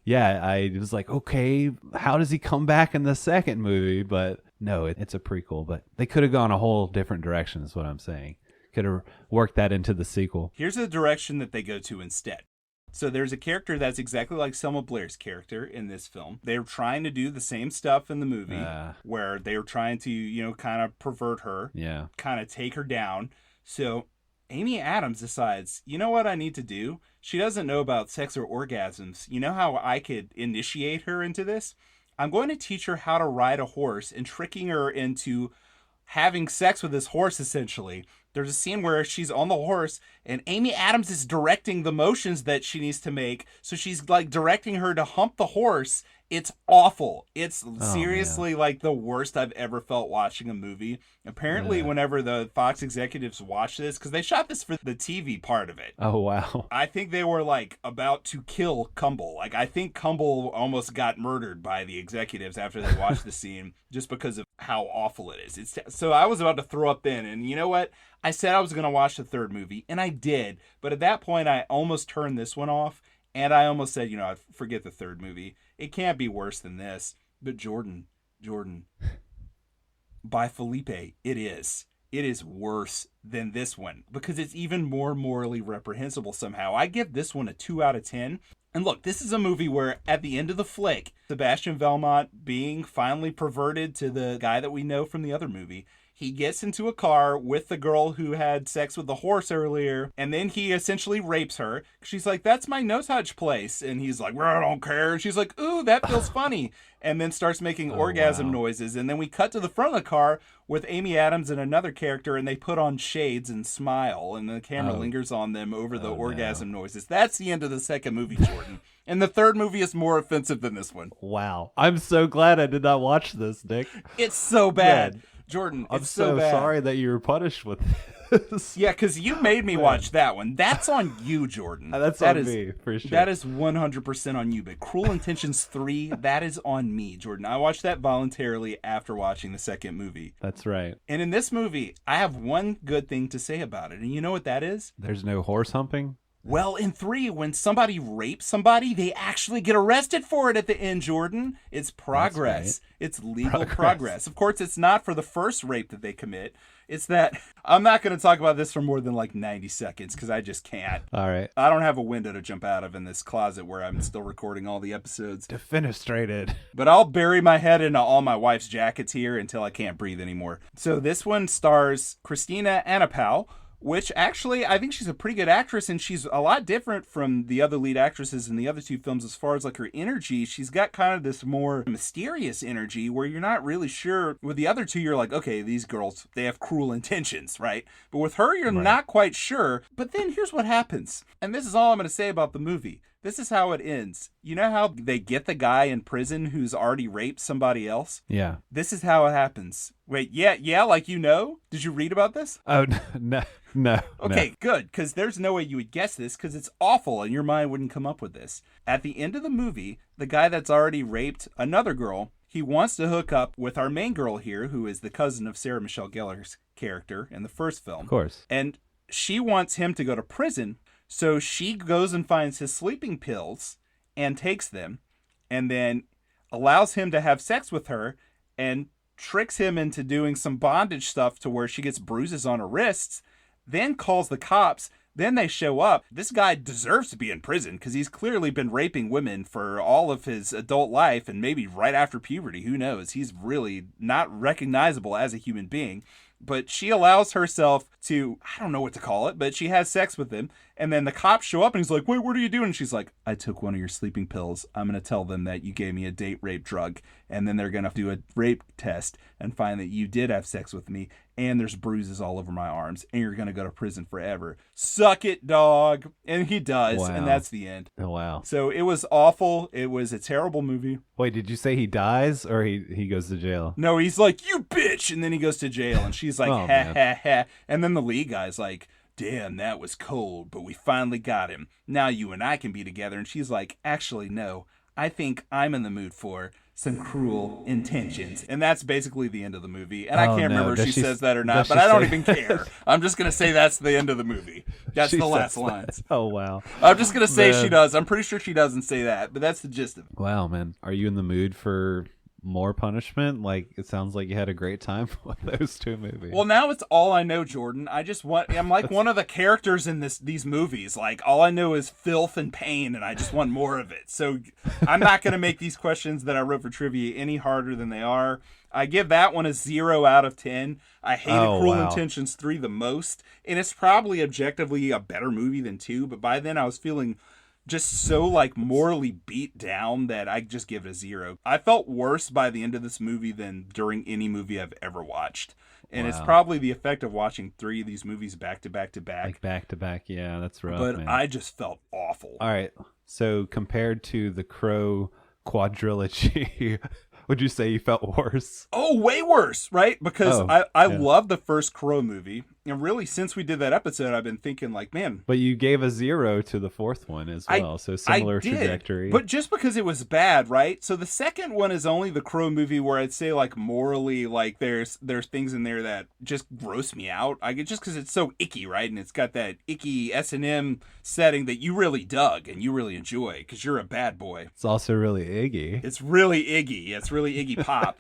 yeah, I was like, okay, how does he come back in the second movie? But no, it's a prequel, but they could have gone a whole different direction is what I'm saying. Could have worked that into the sequel. Here's the direction that they go to instead. So there's a character that's exactly like Selma Blair's character in this film. They're trying to do the same stuff in the movie where they're trying to, kind of pervert her, kind of take her down. So Amy Adams decides, you know what I need to do? She doesn't know about sex or orgasms. You know how I could initiate her into this? I'm going to teach her how to ride a horse and tricking her into having sex with this horse, essentially. There's a scene where she's on the horse and Amy Adams is directing the motions that she needs to make. So she's like directing her to hump the horse. It's awful. It's seriously like the worst I've ever felt watching a movie. Apparently, whenever the Fox executives watched this, because they shot this for the TV part of it. Oh, wow. I think they were like about to kill Cumble. Like, I think Cumble almost got murdered by the executives after they watched the scene just because of how awful it is. So I was about to throw up then. And you know what? I said I was going to watch the third movie, and I did. But at that point, I almost turned this one off. And I almost said, I'd forget the third movie. It can't be worse than this. But Jordan, by Phillippe, it is. It is worse than this one because it's even more morally reprehensible somehow. I give this one a 2 out of 10. And look, this is a movie where at the end of the flick, Sebastian Valmont being finally perverted to the guy that we know from the other movie, he gets into a car with the girl who had sex with the horse earlier, and then he essentially rapes her. She's like, that's my no-touch place. And he's like, well, I don't care. And she's like, ooh, that feels funny. And then starts making orgasm noises. And then we cut to the front of the car with Amy Adams and another character, and they put on shades and smile, and the camera lingers on them over the orgasm noises. That's the end of the second movie, Jordan. And the third movie is more offensive than this one. Wow. I'm so glad I did not watch this, Nick. It's so bad. Man. Jordan, I'm it's so bad. Sorry that you were punished with this. Yeah, because you made me watch that one. That's on you, Jordan. That is me, for sure. That is 100% on you. But Cruel Intentions 3, that is on me, Jordan. I watched that voluntarily after watching the second movie. That's right. And in this movie, I have one good thing to say about it. And you know what that is? There's no horse humping? Well, in 3, when somebody rapes somebody, they actually get arrested for it at the end, Jordan. It's progress. Right. It's legal progress. Of course, it's not for the first rape that they commit. It's that I'm not going to talk about this for more than like 90 seconds because I just can't. All right. I don't have a window to jump out of in this closet where I'm still recording all the episodes. Defenestrated. But I'll bury my head into all my wife's jackets here until I can't breathe anymore. So this one stars Christina Anapau, which actually, I think she's a pretty good actress, and she's a lot different from the other lead actresses in the other two films as far as like her energy. She's got kind of this more mysterious energy where you're not really sure. With the other two, you're like, okay, these girls, they have cruel intentions, right? But with her, you're not quite sure. But then here's what happens. And this is all I'm going to say about the movie. This is how it ends. You know how they get the guy in prison who's already raped somebody else? Yeah. This is how it happens. Wait, yeah, like you know? Did you read about this? Oh, no. Okay, good, because there's no way you would guess this, because it's awful, and your mind wouldn't come up with this. At the end of the movie, the guy that's already raped another girl, he wants to hook up with our main girl here, who is the cousin of Sarah Michelle Gellar's character in the first film. Of course. And she wants him to go to prison, so she goes and finds his sleeping pills and takes them, and then allows him to have sex with her, and tricks him into doing some bondage stuff to where she gets bruises on her wrists, then calls the cops. Then they show up. This guy deserves to be in prison because he's clearly been raping women for all of his adult life and maybe right after puberty. Who knows? He's really not recognizable as a human being. But she allows herself to, I don't know what to call it, but she has sex with him. And then the cops show up and he's like, wait, what are you doing? And she's like, I took one of your sleeping pills. I'm going to tell them that you gave me a date rape drug. And then they're going to do a rape test and find that you did have sex with me. And there's bruises all over my arms. And you're going to go to prison forever. Suck it, dog. And he does. Wow. And that's the end. Oh, wow. So it was awful. It was a terrible movie. Wait, did you say he dies or he goes to jail? No, he's like, you bitch. And then he goes to jail. And she's like, ha. And then the lead guy's like, damn, that was cold, but we finally got him. Now you and I can be together. And she's like, actually, no, I think I'm in the mood for some cruel intentions. And that's basically the end of the movie. And I can't remember if she says that or not, but I don't even care. I'm just going to say that's the end of the movie. That's the last lines. Oh, wow. I'm just going to say she does. I'm pretty sure she doesn't say that, but that's the gist of it. Wow, man. Are you in the mood for more punishment? Like, it sounds like you had a great time with those two movies. Well, now it's all I know, Jordan. I'm like one of the characters in these movies. Like, all I know is filth and pain, and I just want more of it. So I'm not going to make these questions that I wrote for trivia any harder than they are. I give that one a 0 out of 10. I hated Cruel Intentions 3 the most, and it's probably objectively a better movie than 2, but by then I was feeling just so like morally beat down that I just give it a 0. I felt worse by the end of this movie than during any movie I've ever watched. And It's probably the effect of watching 3 of these movies back to back to back. Like back to back, yeah, that's rough. But man. I just felt awful. All right, so compared to the Crow quadrilogy, would you say you felt worse? Oh, way worse, right? Because I love the first Crow movie. And really, since we did that episode, I've been thinking like, man. But you gave a 0 to the fourth one as well. So similar trajectory. But just because it was bad, right? So the second one is only the Crow movie where I'd say like morally, like there's things in there that just gross me out. Just because it's so icky, right? And it's got that icky S&M setting that you really dug and you really enjoy because you're a bad boy. It's also really iggy. It's really iggy. It's really Iggy Pop.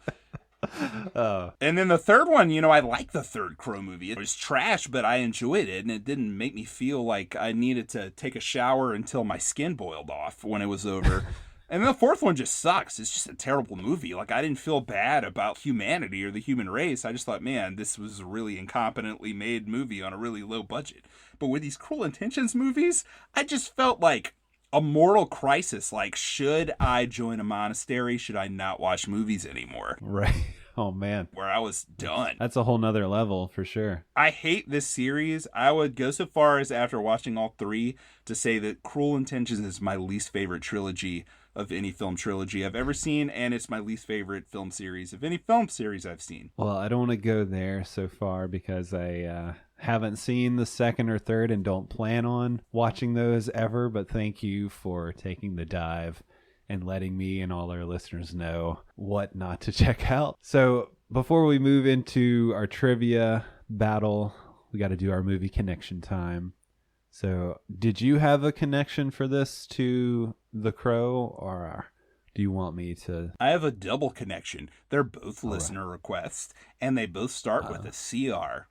And then the third one, I like the third Crow movie. It was trash, but I enjoyed it, and it didn't make me feel like I needed to take a shower until my skin boiled off when it was over. And then the fourth one just sucks. It's just a terrible movie. Like, I didn't feel bad about humanity or the human race. I just thought, man, this was a really incompetently made movie on a really low budget. But with these Cruel Intentions movies, I just felt like a moral crisis. Like, should I join a monastery? Should I not watch movies anymore? Right. Oh, man. Where I was done. That's a whole nother level for sure. I hate this series. I would go so far as, after watching all 3, to say that Cruel Intentions is my least favorite trilogy of any film trilogy I've ever seen, and it's my least favorite film series of any film series I've seen. Well, I don't want to go there so far because I haven't seen the second or third and don't plan on watching those ever, but thank you for taking the dive and letting me and all our listeners know what not to check out. So before we move into our trivia battle, we got to do our movie connection time. So did you have a connection for this to The Crow, or do you want me to? I have a double connection. They're both listener requests, and they both start with a CR.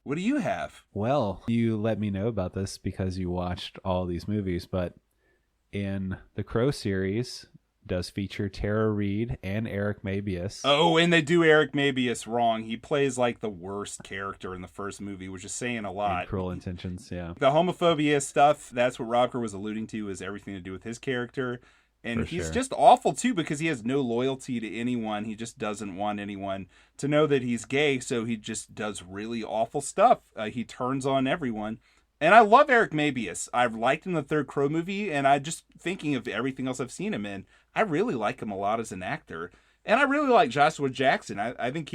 What do you have? Well, you let me know about this because you watched all these movies, but in the Crow series does feature Tara Reid and Eric Mabius. Oh, and they do Eric Mabius wrong. He plays like the worst character in the first movie, which is saying a lot. In Cruel Intentions, yeah. The homophobia stuff, that's what Robker was alluding to, is everything to do with his character. And he's just awful, too, because he has no loyalty to anyone. He just doesn't want anyone to know that he's gay, so he just does really awful stuff. He turns on everyone. And I love Eric Mabius. I've liked him in the third Crow movie, and I just, thinking of everything else I've seen him in, I really like him a lot as an actor. And I really like Joshua Jackson. I think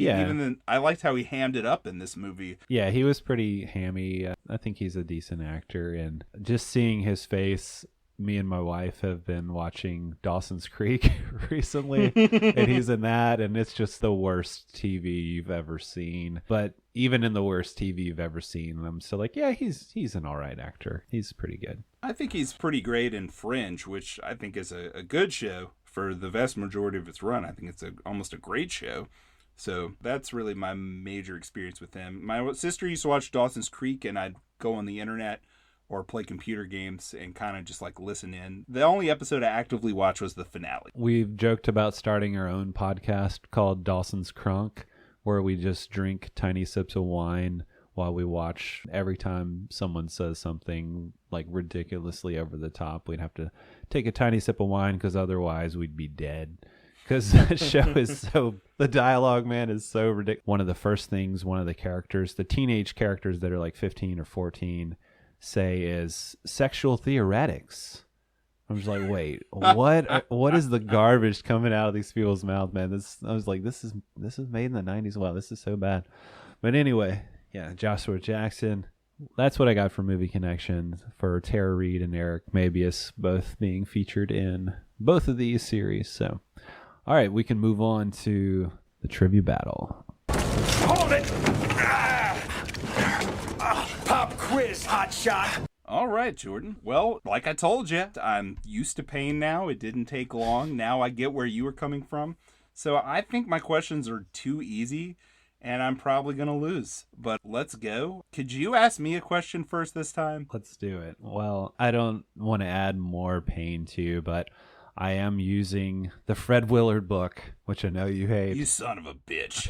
I liked how he hammed it up in this movie. Yeah, he was pretty hammy. I think he's a decent actor, and just seeing his face, me and my wife have been watching Dawson's Creek recently, and he's in that, and it's just the worst TV you've ever seen. But even in the worst TV you've ever seen, I'm still like, yeah, he's an all right actor. He's pretty good. I think he's pretty great in Fringe, which I think is a good show for the vast majority of its run. I think it's almost a great show. So that's really my major experience with him. My sister used to watch Dawson's Creek, and I'd go on the internet or play computer games and kind of just like listen in. The only episode I actively watched was the finale. We've joked about starting our own podcast called Dawson's Crunk, where we just drink tiny sips of wine while we watch. Every time someone says something like ridiculously over the top, we'd have to take a tiny sip of wine because otherwise we'd be dead. Because that show is the dialogue, man, is so ridiculous. One of the first things one of the characters, the teenage characters that are like 15 or 14, say is sexual theoretics. I'm just like, wait, what is the garbage coming out of these people's mouth, man? I was like, this is made in the 90s. Wow, this is so bad. But anyway, yeah, Joshua Jackson. That's what I got for Movie Connection for Tara Reid and Eric Mabius, both being featured in both of these series. So, all right, we can move on to the trivia battle. Hold it! Pop quiz, hot shot. All right, Jordan. Well, like I told you, I'm used to pain now. It didn't take long. Now I get where you were coming from. So I think my questions are too easy, and I'm probably going to lose. But let's go. Could you ask me a question first this time? Let's do it. Well, I don't want to add more pain to you, but I am using the Fred Willard book, which I know you hate. You son of a bitch.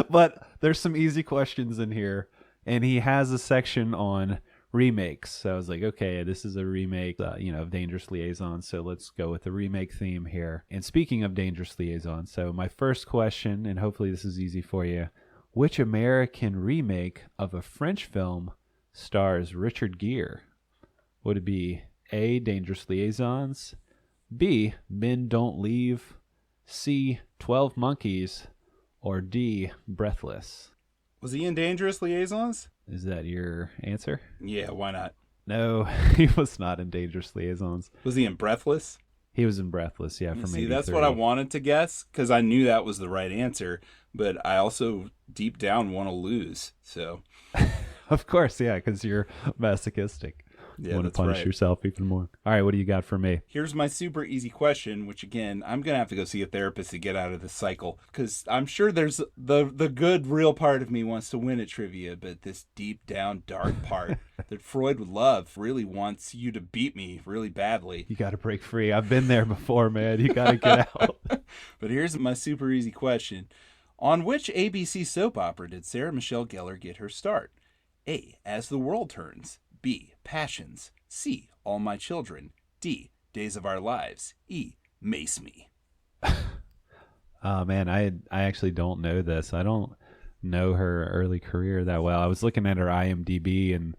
But there's some easy questions in here, and he has a section on remakes. So I was like, okay, this is a remake, of Dangerous Liaison, so let's go with the remake theme here. And speaking of Dangerous Liaison, so my first question, and hopefully this is easy for you, which American remake of a French film stars Richard Gere? Would it be A, Dangerous Liaisons, B, Men Don't Leave, C, 12 Monkeys, or D, Breathless? Was he in Dangerous Liaisons? Is that your answer? Yeah, why not? No, he was not in Dangerous Liaisons. Was he in Breathless? He was in Breathless, yeah, from See, 83. that's what I wanted to guess, because I knew that was the right answer, but I also deep down want to lose, so. Of course, yeah, because you're masochistic. Yeah, You want to that's punish right. yourself even more. All right, what do you got for me? Here's my super easy question, which again, I'm going to have to go see a therapist to get out of this cycle, because I'm sure there's the good, real part of me wants to win at trivia, but this deep down, dark part that Freud would love really wants you to beat me really badly. You got to break free. I've been there before, man. You got to get out. But here's my super easy question. On which ABC soap opera did Sarah Michelle Gellar get her start? A, As the World Turns. B, Passions. C, All My Children. D, Days of Our Lives. E, Mace Me. Oh, man, I actually don't know this. I don't know her early career that well. I was looking at her IMDb and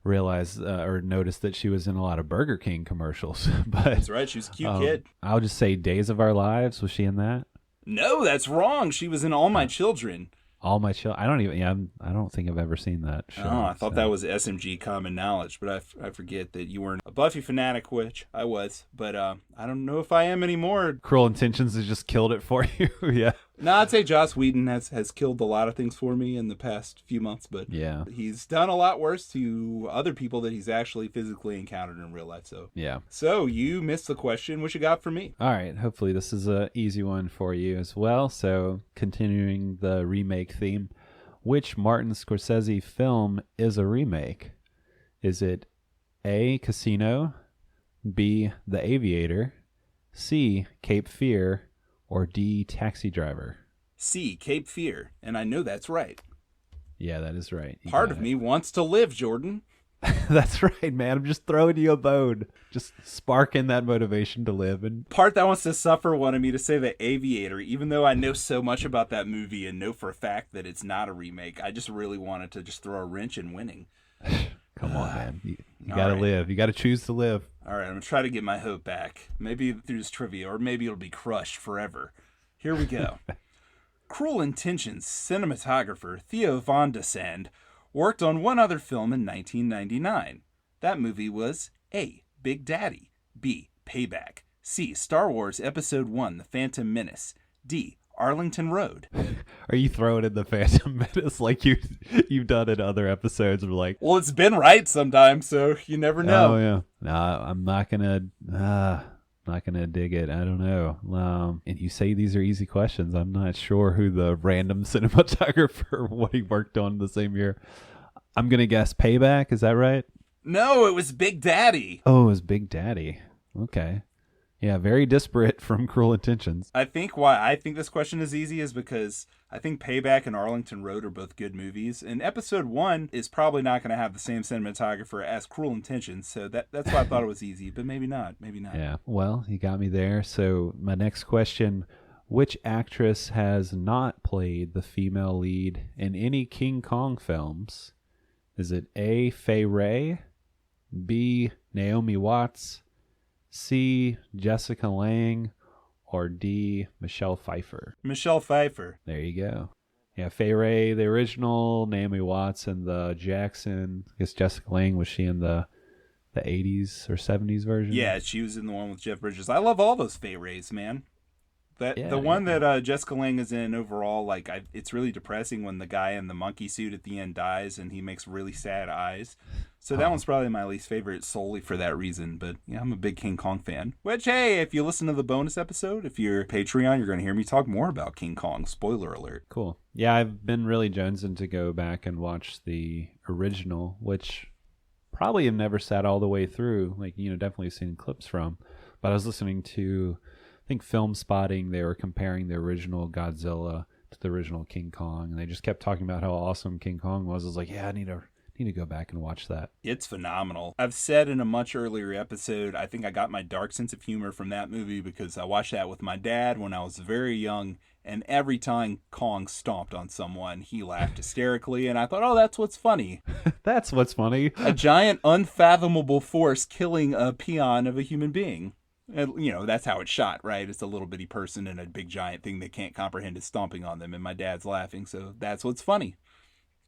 realized or noticed that she was in a lot of Burger King commercials. But That's right, she was a cute kid. I'll just say Days of Our Lives. Was she in that? No, that's wrong. She was in All My Children. All My Children. I don't even. Yeah, I don't think I've ever seen that show. Oh, I thought that was SMG common knowledge, but I forget that you weren't a Buffy fanatic, which I was. But I don't know if I am anymore. Cruel Intentions has just killed it for you. Yeah. No, I'd say Joss Whedon has killed a lot of things for me in the past few months, but Yeah. he's done a lot worse to other people that he's actually physically encountered in real life. Yeah. So you missed the question. What you got for me? All right. Hopefully this is a easy one for you as well. So continuing the remake theme, which Martin Scorsese film is a remake? Is it A, Casino, B, The Aviator, C, Cape Fear, or D, Taxi Driver? C, Cape Fear, and I know that's right. Yeah, that is right. You Part got of it. me wants to live, Jordan. That's right, man. I'm just throwing you a bone. Just sparking that motivation to live. And Part that wants to suffer wanted me to say The Aviator, even though I know so much about that movie and know for a fact that it's not a remake. I just really wanted to just throw a wrench in winning. come on, man. You All got to right. live. You got to choose to live. All right, I'm going to try to get my hope back. Maybe through this trivia, or maybe it'll be crushed forever. Here we go. Cruel Intentions cinematographer Theo Van de Sande worked on one other film in 1999. That movie was A, Big Daddy, B, Payback, C, Star Wars Episode 1, The Phantom Menace, D, Arlington Road. Are you throwing in the Phantom Menace like you've done in other episodes of like, Well, it's been right sometimes, so you never know. oh yeah, no, I'm not gonna dig it. I don't know. And you say these are easy questions. I'm not sure who the random cinematographer what he worked on the same year. I'm gonna guess Payback. Is that right? No, it was Big Daddy. Oh, it was Big Daddy. Okay. Yeah, very disparate from Cruel Intentions. I think why I think this question is easy is because I think Payback and Arlington Road are both good movies, and Episode 1 is probably not going to have the same cinematographer as Cruel Intentions, so that's why I thought it was easy, but maybe not. Yeah, well, you got me there. So my next question, which actress has not played the female lead in any King Kong films? Is it A, Fay Wray, B, Naomi Watts, C, Jessica Lange, or D, Michelle Pfeiffer? Michelle Pfeiffer. There you go. Yeah, Fay Wray, the original, Naomi Watts, and the Jackson. I guess Jessica Lange, was she in the 80s or 70s version? Yeah, she was in the one with Jeff Bridges. I love all those Fay Rays, man. The one that Jessica Lange is in overall, like it's really depressing when the guy in the monkey suit at the end dies and he makes really sad eyes. So that one's probably my least favorite solely for that reason. But yeah, I'm a big King Kong fan. Which, hey, if you listen to the bonus episode, if you're Patreon, you're going to hear me talk more about King Kong. Spoiler alert. Cool. Yeah, I've been really jonesing to go back and watch the original, which probably have never sat all the way through. Like, definitely seen clips from. But I was listening to, I think, Film Spotting. They were comparing the original Godzilla to the original King Kong, and they just kept talking about how awesome King Kong was. I was like, yeah, I need to go back and watch that. It's phenomenal. I've said in a much earlier episode, I think I got my dark sense of humor from that movie because I watched that with my dad when I was very young, and every time Kong stomped on someone, he laughed hysterically, and I thought, oh, that's what's funny. That's what's funny. A giant, unfathomable force killing a peon of a human being. And, that's how it's shot, right? It's a little bitty person and a big giant thing they can't comprehend is stomping on them, and my dad's laughing, so that's what's funny.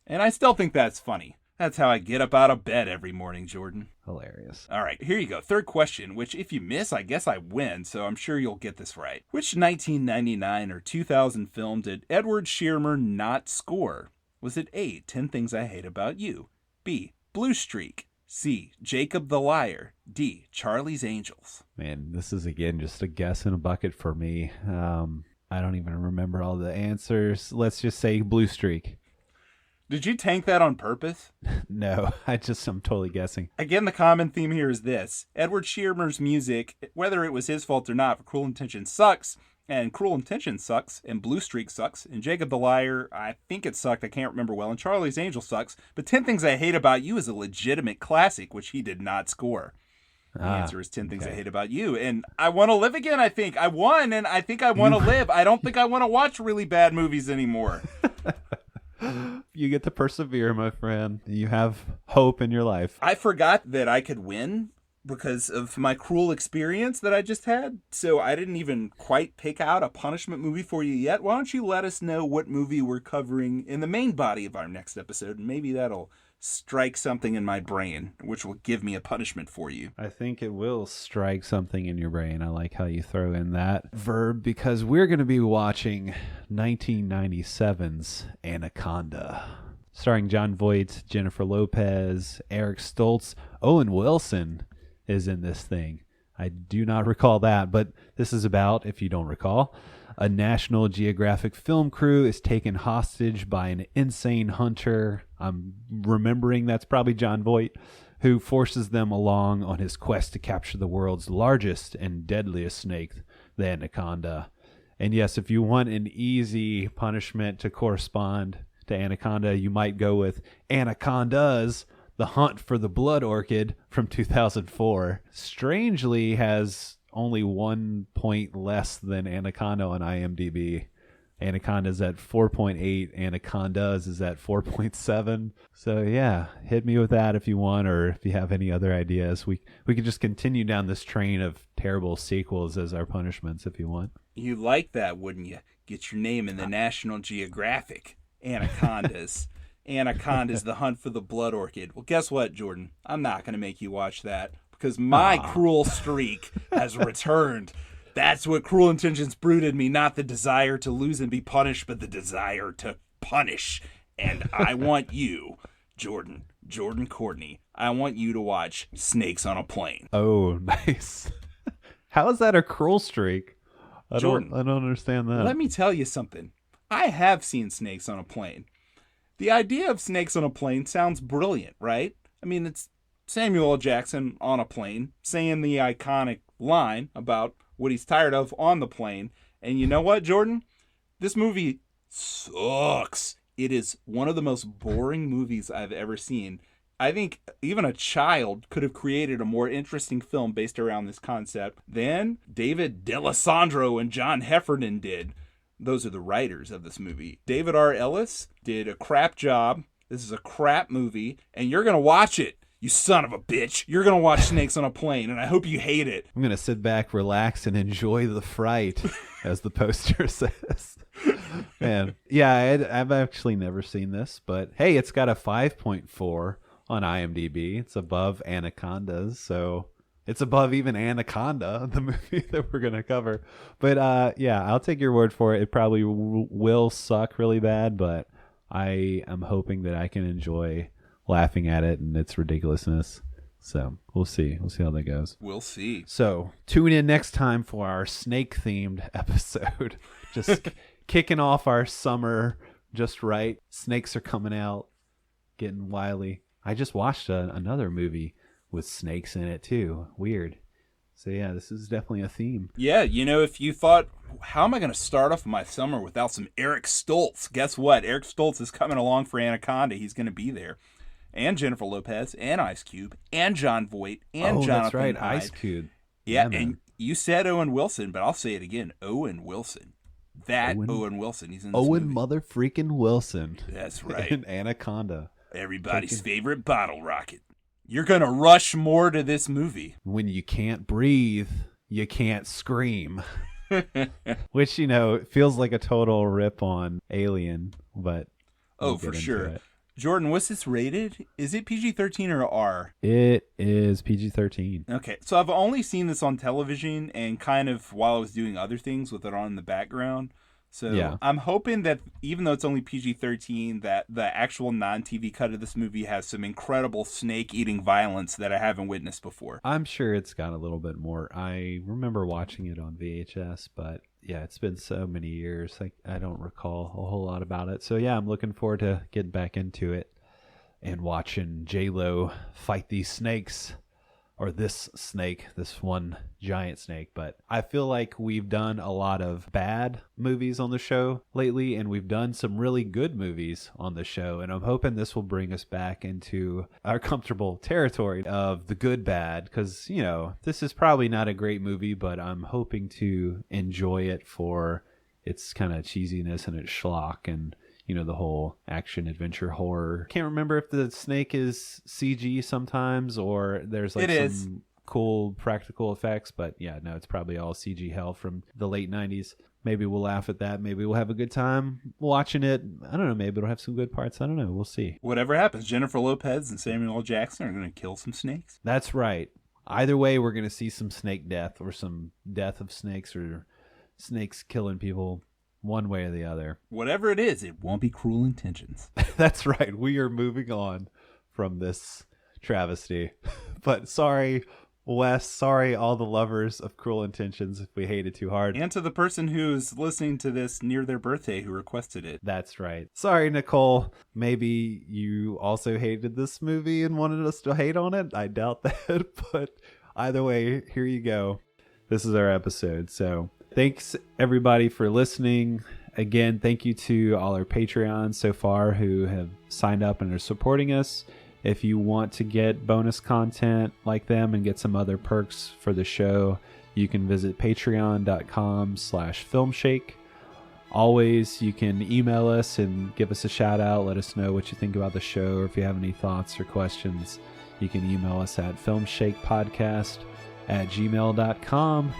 And I still think that's funny. That's how I get up out of bed every morning, Jordan. Hilarious. All right, here you go. Third question, which if you miss, I guess I win, so I'm sure you'll get this right. Which 1999 or 2000 film did Edward Shearer not score? Was it A, 10 Things I Hate About You, B, Blue Streak, C, Jacob the Liar, D, Charlie's Angels? Man, this is, again, just a guess in a bucket for me. I don't even remember all the answers. Let's just say Blue Streak. Did you tank that on purpose? No, I'm totally guessing. Again, the common theme here is this. Edward Shearer's music, whether it was his fault or not, for Cruel Intentions sucks, and Cruel Intentions sucks, and Blue Streak sucks, and Jacob the Liar, I think it sucked, I can't remember well, and Charlie's Angel sucks, but 10 Things I Hate About You is a legitimate classic, which he did not score. The answer is 10 Things I Hate About You, and I want to live again, I think. I won, and I think I want to live. I don't think I want to watch really bad movies anymore. You get to persevere, my friend. You have hope in your life. I forgot that I could win because of my cruel experience that I just had. So I didn't even quite pick out a punishment movie for you yet. Why don't you let us know what movie we're covering in the main body of our next episode? And maybe that'll strike something in my brain, which will give me a punishment for you. I think it will strike something in your brain. I like how you throw in that verb because we're going to be watching 1997's Anaconda, starring John Voight, Jennifer Lopez, Eric Stoltz. Owen Wilson is in this thing. I do not recall that, but this is about, if you don't recall, a National Geographic film crew is taken hostage by an insane hunter. I'm remembering that's probably John Voight, who forces them along on his quest to capture the world's largest and deadliest snake, the anaconda. And yes, if you want an easy punishment to correspond to Anaconda, you might go with Anacondas, The Hunt for the Blood Orchid from 2004. Strangely has only 1 point less than Anaconda on IMDb. Anaconda's at 4.8. Anacondas is at 4.7. So yeah, hit me with that if you want, or if you have any other ideas. We could just continue down this train of terrible sequels as our punishments if you want. You like that, wouldn't you? Get your name in the National Geographic. Anacondas. Anaconda's The Hunt for the Blood Orchid. Well, guess what, Jordan? I'm not going to make you watch that because my cruel streak has returned. That's what Cruel Intentions brewed in me, not the desire to lose and be punished, but the desire to punish. And I want you, Jordan Courtney, I want you to watch Snakes on a Plane. Oh, nice. How is that a cruel streak? I don't understand that. Let me tell you something. I have seen Snakes on a Plane. The idea of Snakes on a Plane sounds brilliant, right? I mean, it's Samuel L. Jackson on a plane saying the iconic line about what he's tired of on the plane. And you know what, Jordan? This movie sucks. It is one of the most boring movies I've ever seen. I think even a child could have created a more interesting film based around this concept than David D'Alessandro and John Heffernan did. Those are the writers of this movie. David R. Ellis did a crap job. This is a crap movie, and you're going to watch it. You son of a bitch. You're going to watch Snakes on a Plane, and I hope you hate it. I'm going to sit back, relax, and enjoy the fright, as the poster says. Man, yeah, I've actually never seen this, but hey, it's got a 5.4 on IMDb. It's above Anacondas, so It's above even Anaconda, the movie that we're going to cover. But yeah, I'll take your word for it. It probably will suck really bad, but I am hoping that I can enjoy laughing at it and its ridiculousness. So we'll see. We'll see how that goes. We'll see. So tune in next time for our snake-themed episode. Just kicking off our summer just right. Snakes are coming out, getting wily. I just watched another movie with snakes in it too. Weird. So yeah, this is definitely a theme. Yeah, if you thought, how am I going to start off my summer without some Eric Stoltz? Guess what? Eric Stoltz is coming along for Anaconda. He's going to be there. And Jennifer Lopez, and Ice Cube, and John Voight, and Jonathan that's right, Hyde. Ice Cube. Yeah, and you said Owen Wilson, but I'll say it again. Owen Wilson. Owen Wilson. He's in this Owen movie. mother-freaking Wilson. That's right. In Anaconda. Everybody's favorite bottle rocket. You're going to rush more to this movie. When you can't breathe, you can't scream. Which, it feels like a total rip on Alien, but... Oh, for sure. Jordan, what's this rated? Is it PG-13 or R? It is PG-13. Okay, so I've only seen this on television and kind of while I was doing other things with it on in the background. So yeah. I'm hoping that even though it's only PG-13, that the actual non-TV cut of this movie has some incredible snake-eating violence that I haven't witnessed before. I'm sure it's got a little bit more. I remember watching it on VHS, but yeah, it's been so many years. I don't recall a whole lot about it. So yeah, I'm looking forward to getting back into it and watching J-Lo fight these snakes. Or this snake, this one giant snake. But I feel like we've done a lot of bad movies on the show lately, and we've done some really good movies on the show. And I'm hoping this will bring us back into our comfortable territory of the good bad. Because, this is probably not a great movie, but I'm hoping to enjoy it for its kind of cheesiness and its schlock and the whole action adventure horror. Can't remember if the snake is CG sometimes or there's some cool practical effects, but yeah, no, it's probably all CG hell from the late 90s. Maybe we'll laugh at that. Maybe we'll have a good time watching it. I don't know. Maybe it'll have some good parts. I don't know. We'll see. Whatever happens, Jennifer Lopez and Samuel L. Jackson are going to kill some snakes. That's right. Either way, we're going to see some snake death or some death of snakes or snakes killing people. One way or the other. Whatever it is, it won't be Cruel Intentions. That's right. We are moving on from this travesty. But sorry, Wes. Sorry, all the lovers of Cruel Intentions, if we hated too hard. And to the person who's listening to this near their birthday who requested it. That's right. Sorry, Nicole. Maybe you also hated this movie and wanted us to hate on it. I doubt that. But either way, here you go. This is our episode. So... thanks, everybody, for listening. Again, thank you to all our Patreons so far who have signed up and are supporting us. If you want to get bonus content like them and get some other perks for the show, you can visit patreon.com/filmshake. Always, you can email us and give us a shout out. Let us know what you think about the show, or if you have any thoughts or questions, you can email us at filmshakepodcast@gmail.com.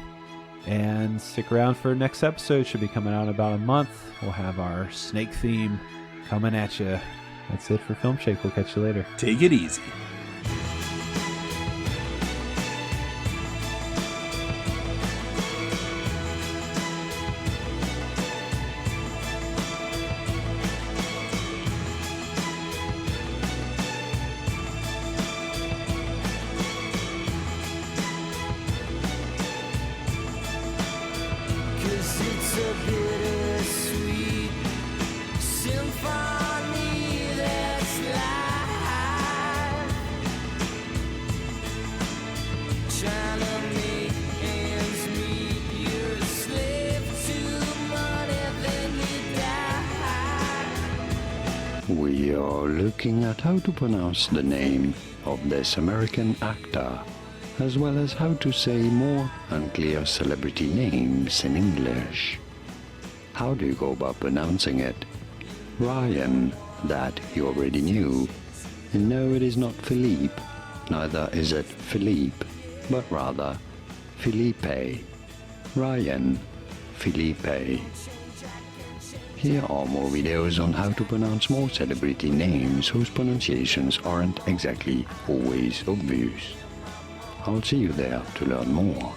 And stick around for next episode. Should be coming out in about a month. We'll have our snake theme coming at you. That's it for Filmshake. We'll catch you later. Take it easy. It's a bittersweet symphony that's live. Trying to make ends meet, you're a slave to money, then you die. We are looking at how to pronounce the name of this American actor, as well as how to say more unclear celebrity names in English. How do you go about pronouncing it? Ryan, that you already knew. And no, it is not Phillippe, neither is it Phillippe, but rather Phillippe. Ryan, Phillippe. Here are more videos on how to pronounce more celebrity names whose pronunciations aren't exactly always obvious. I'll see you there to learn more.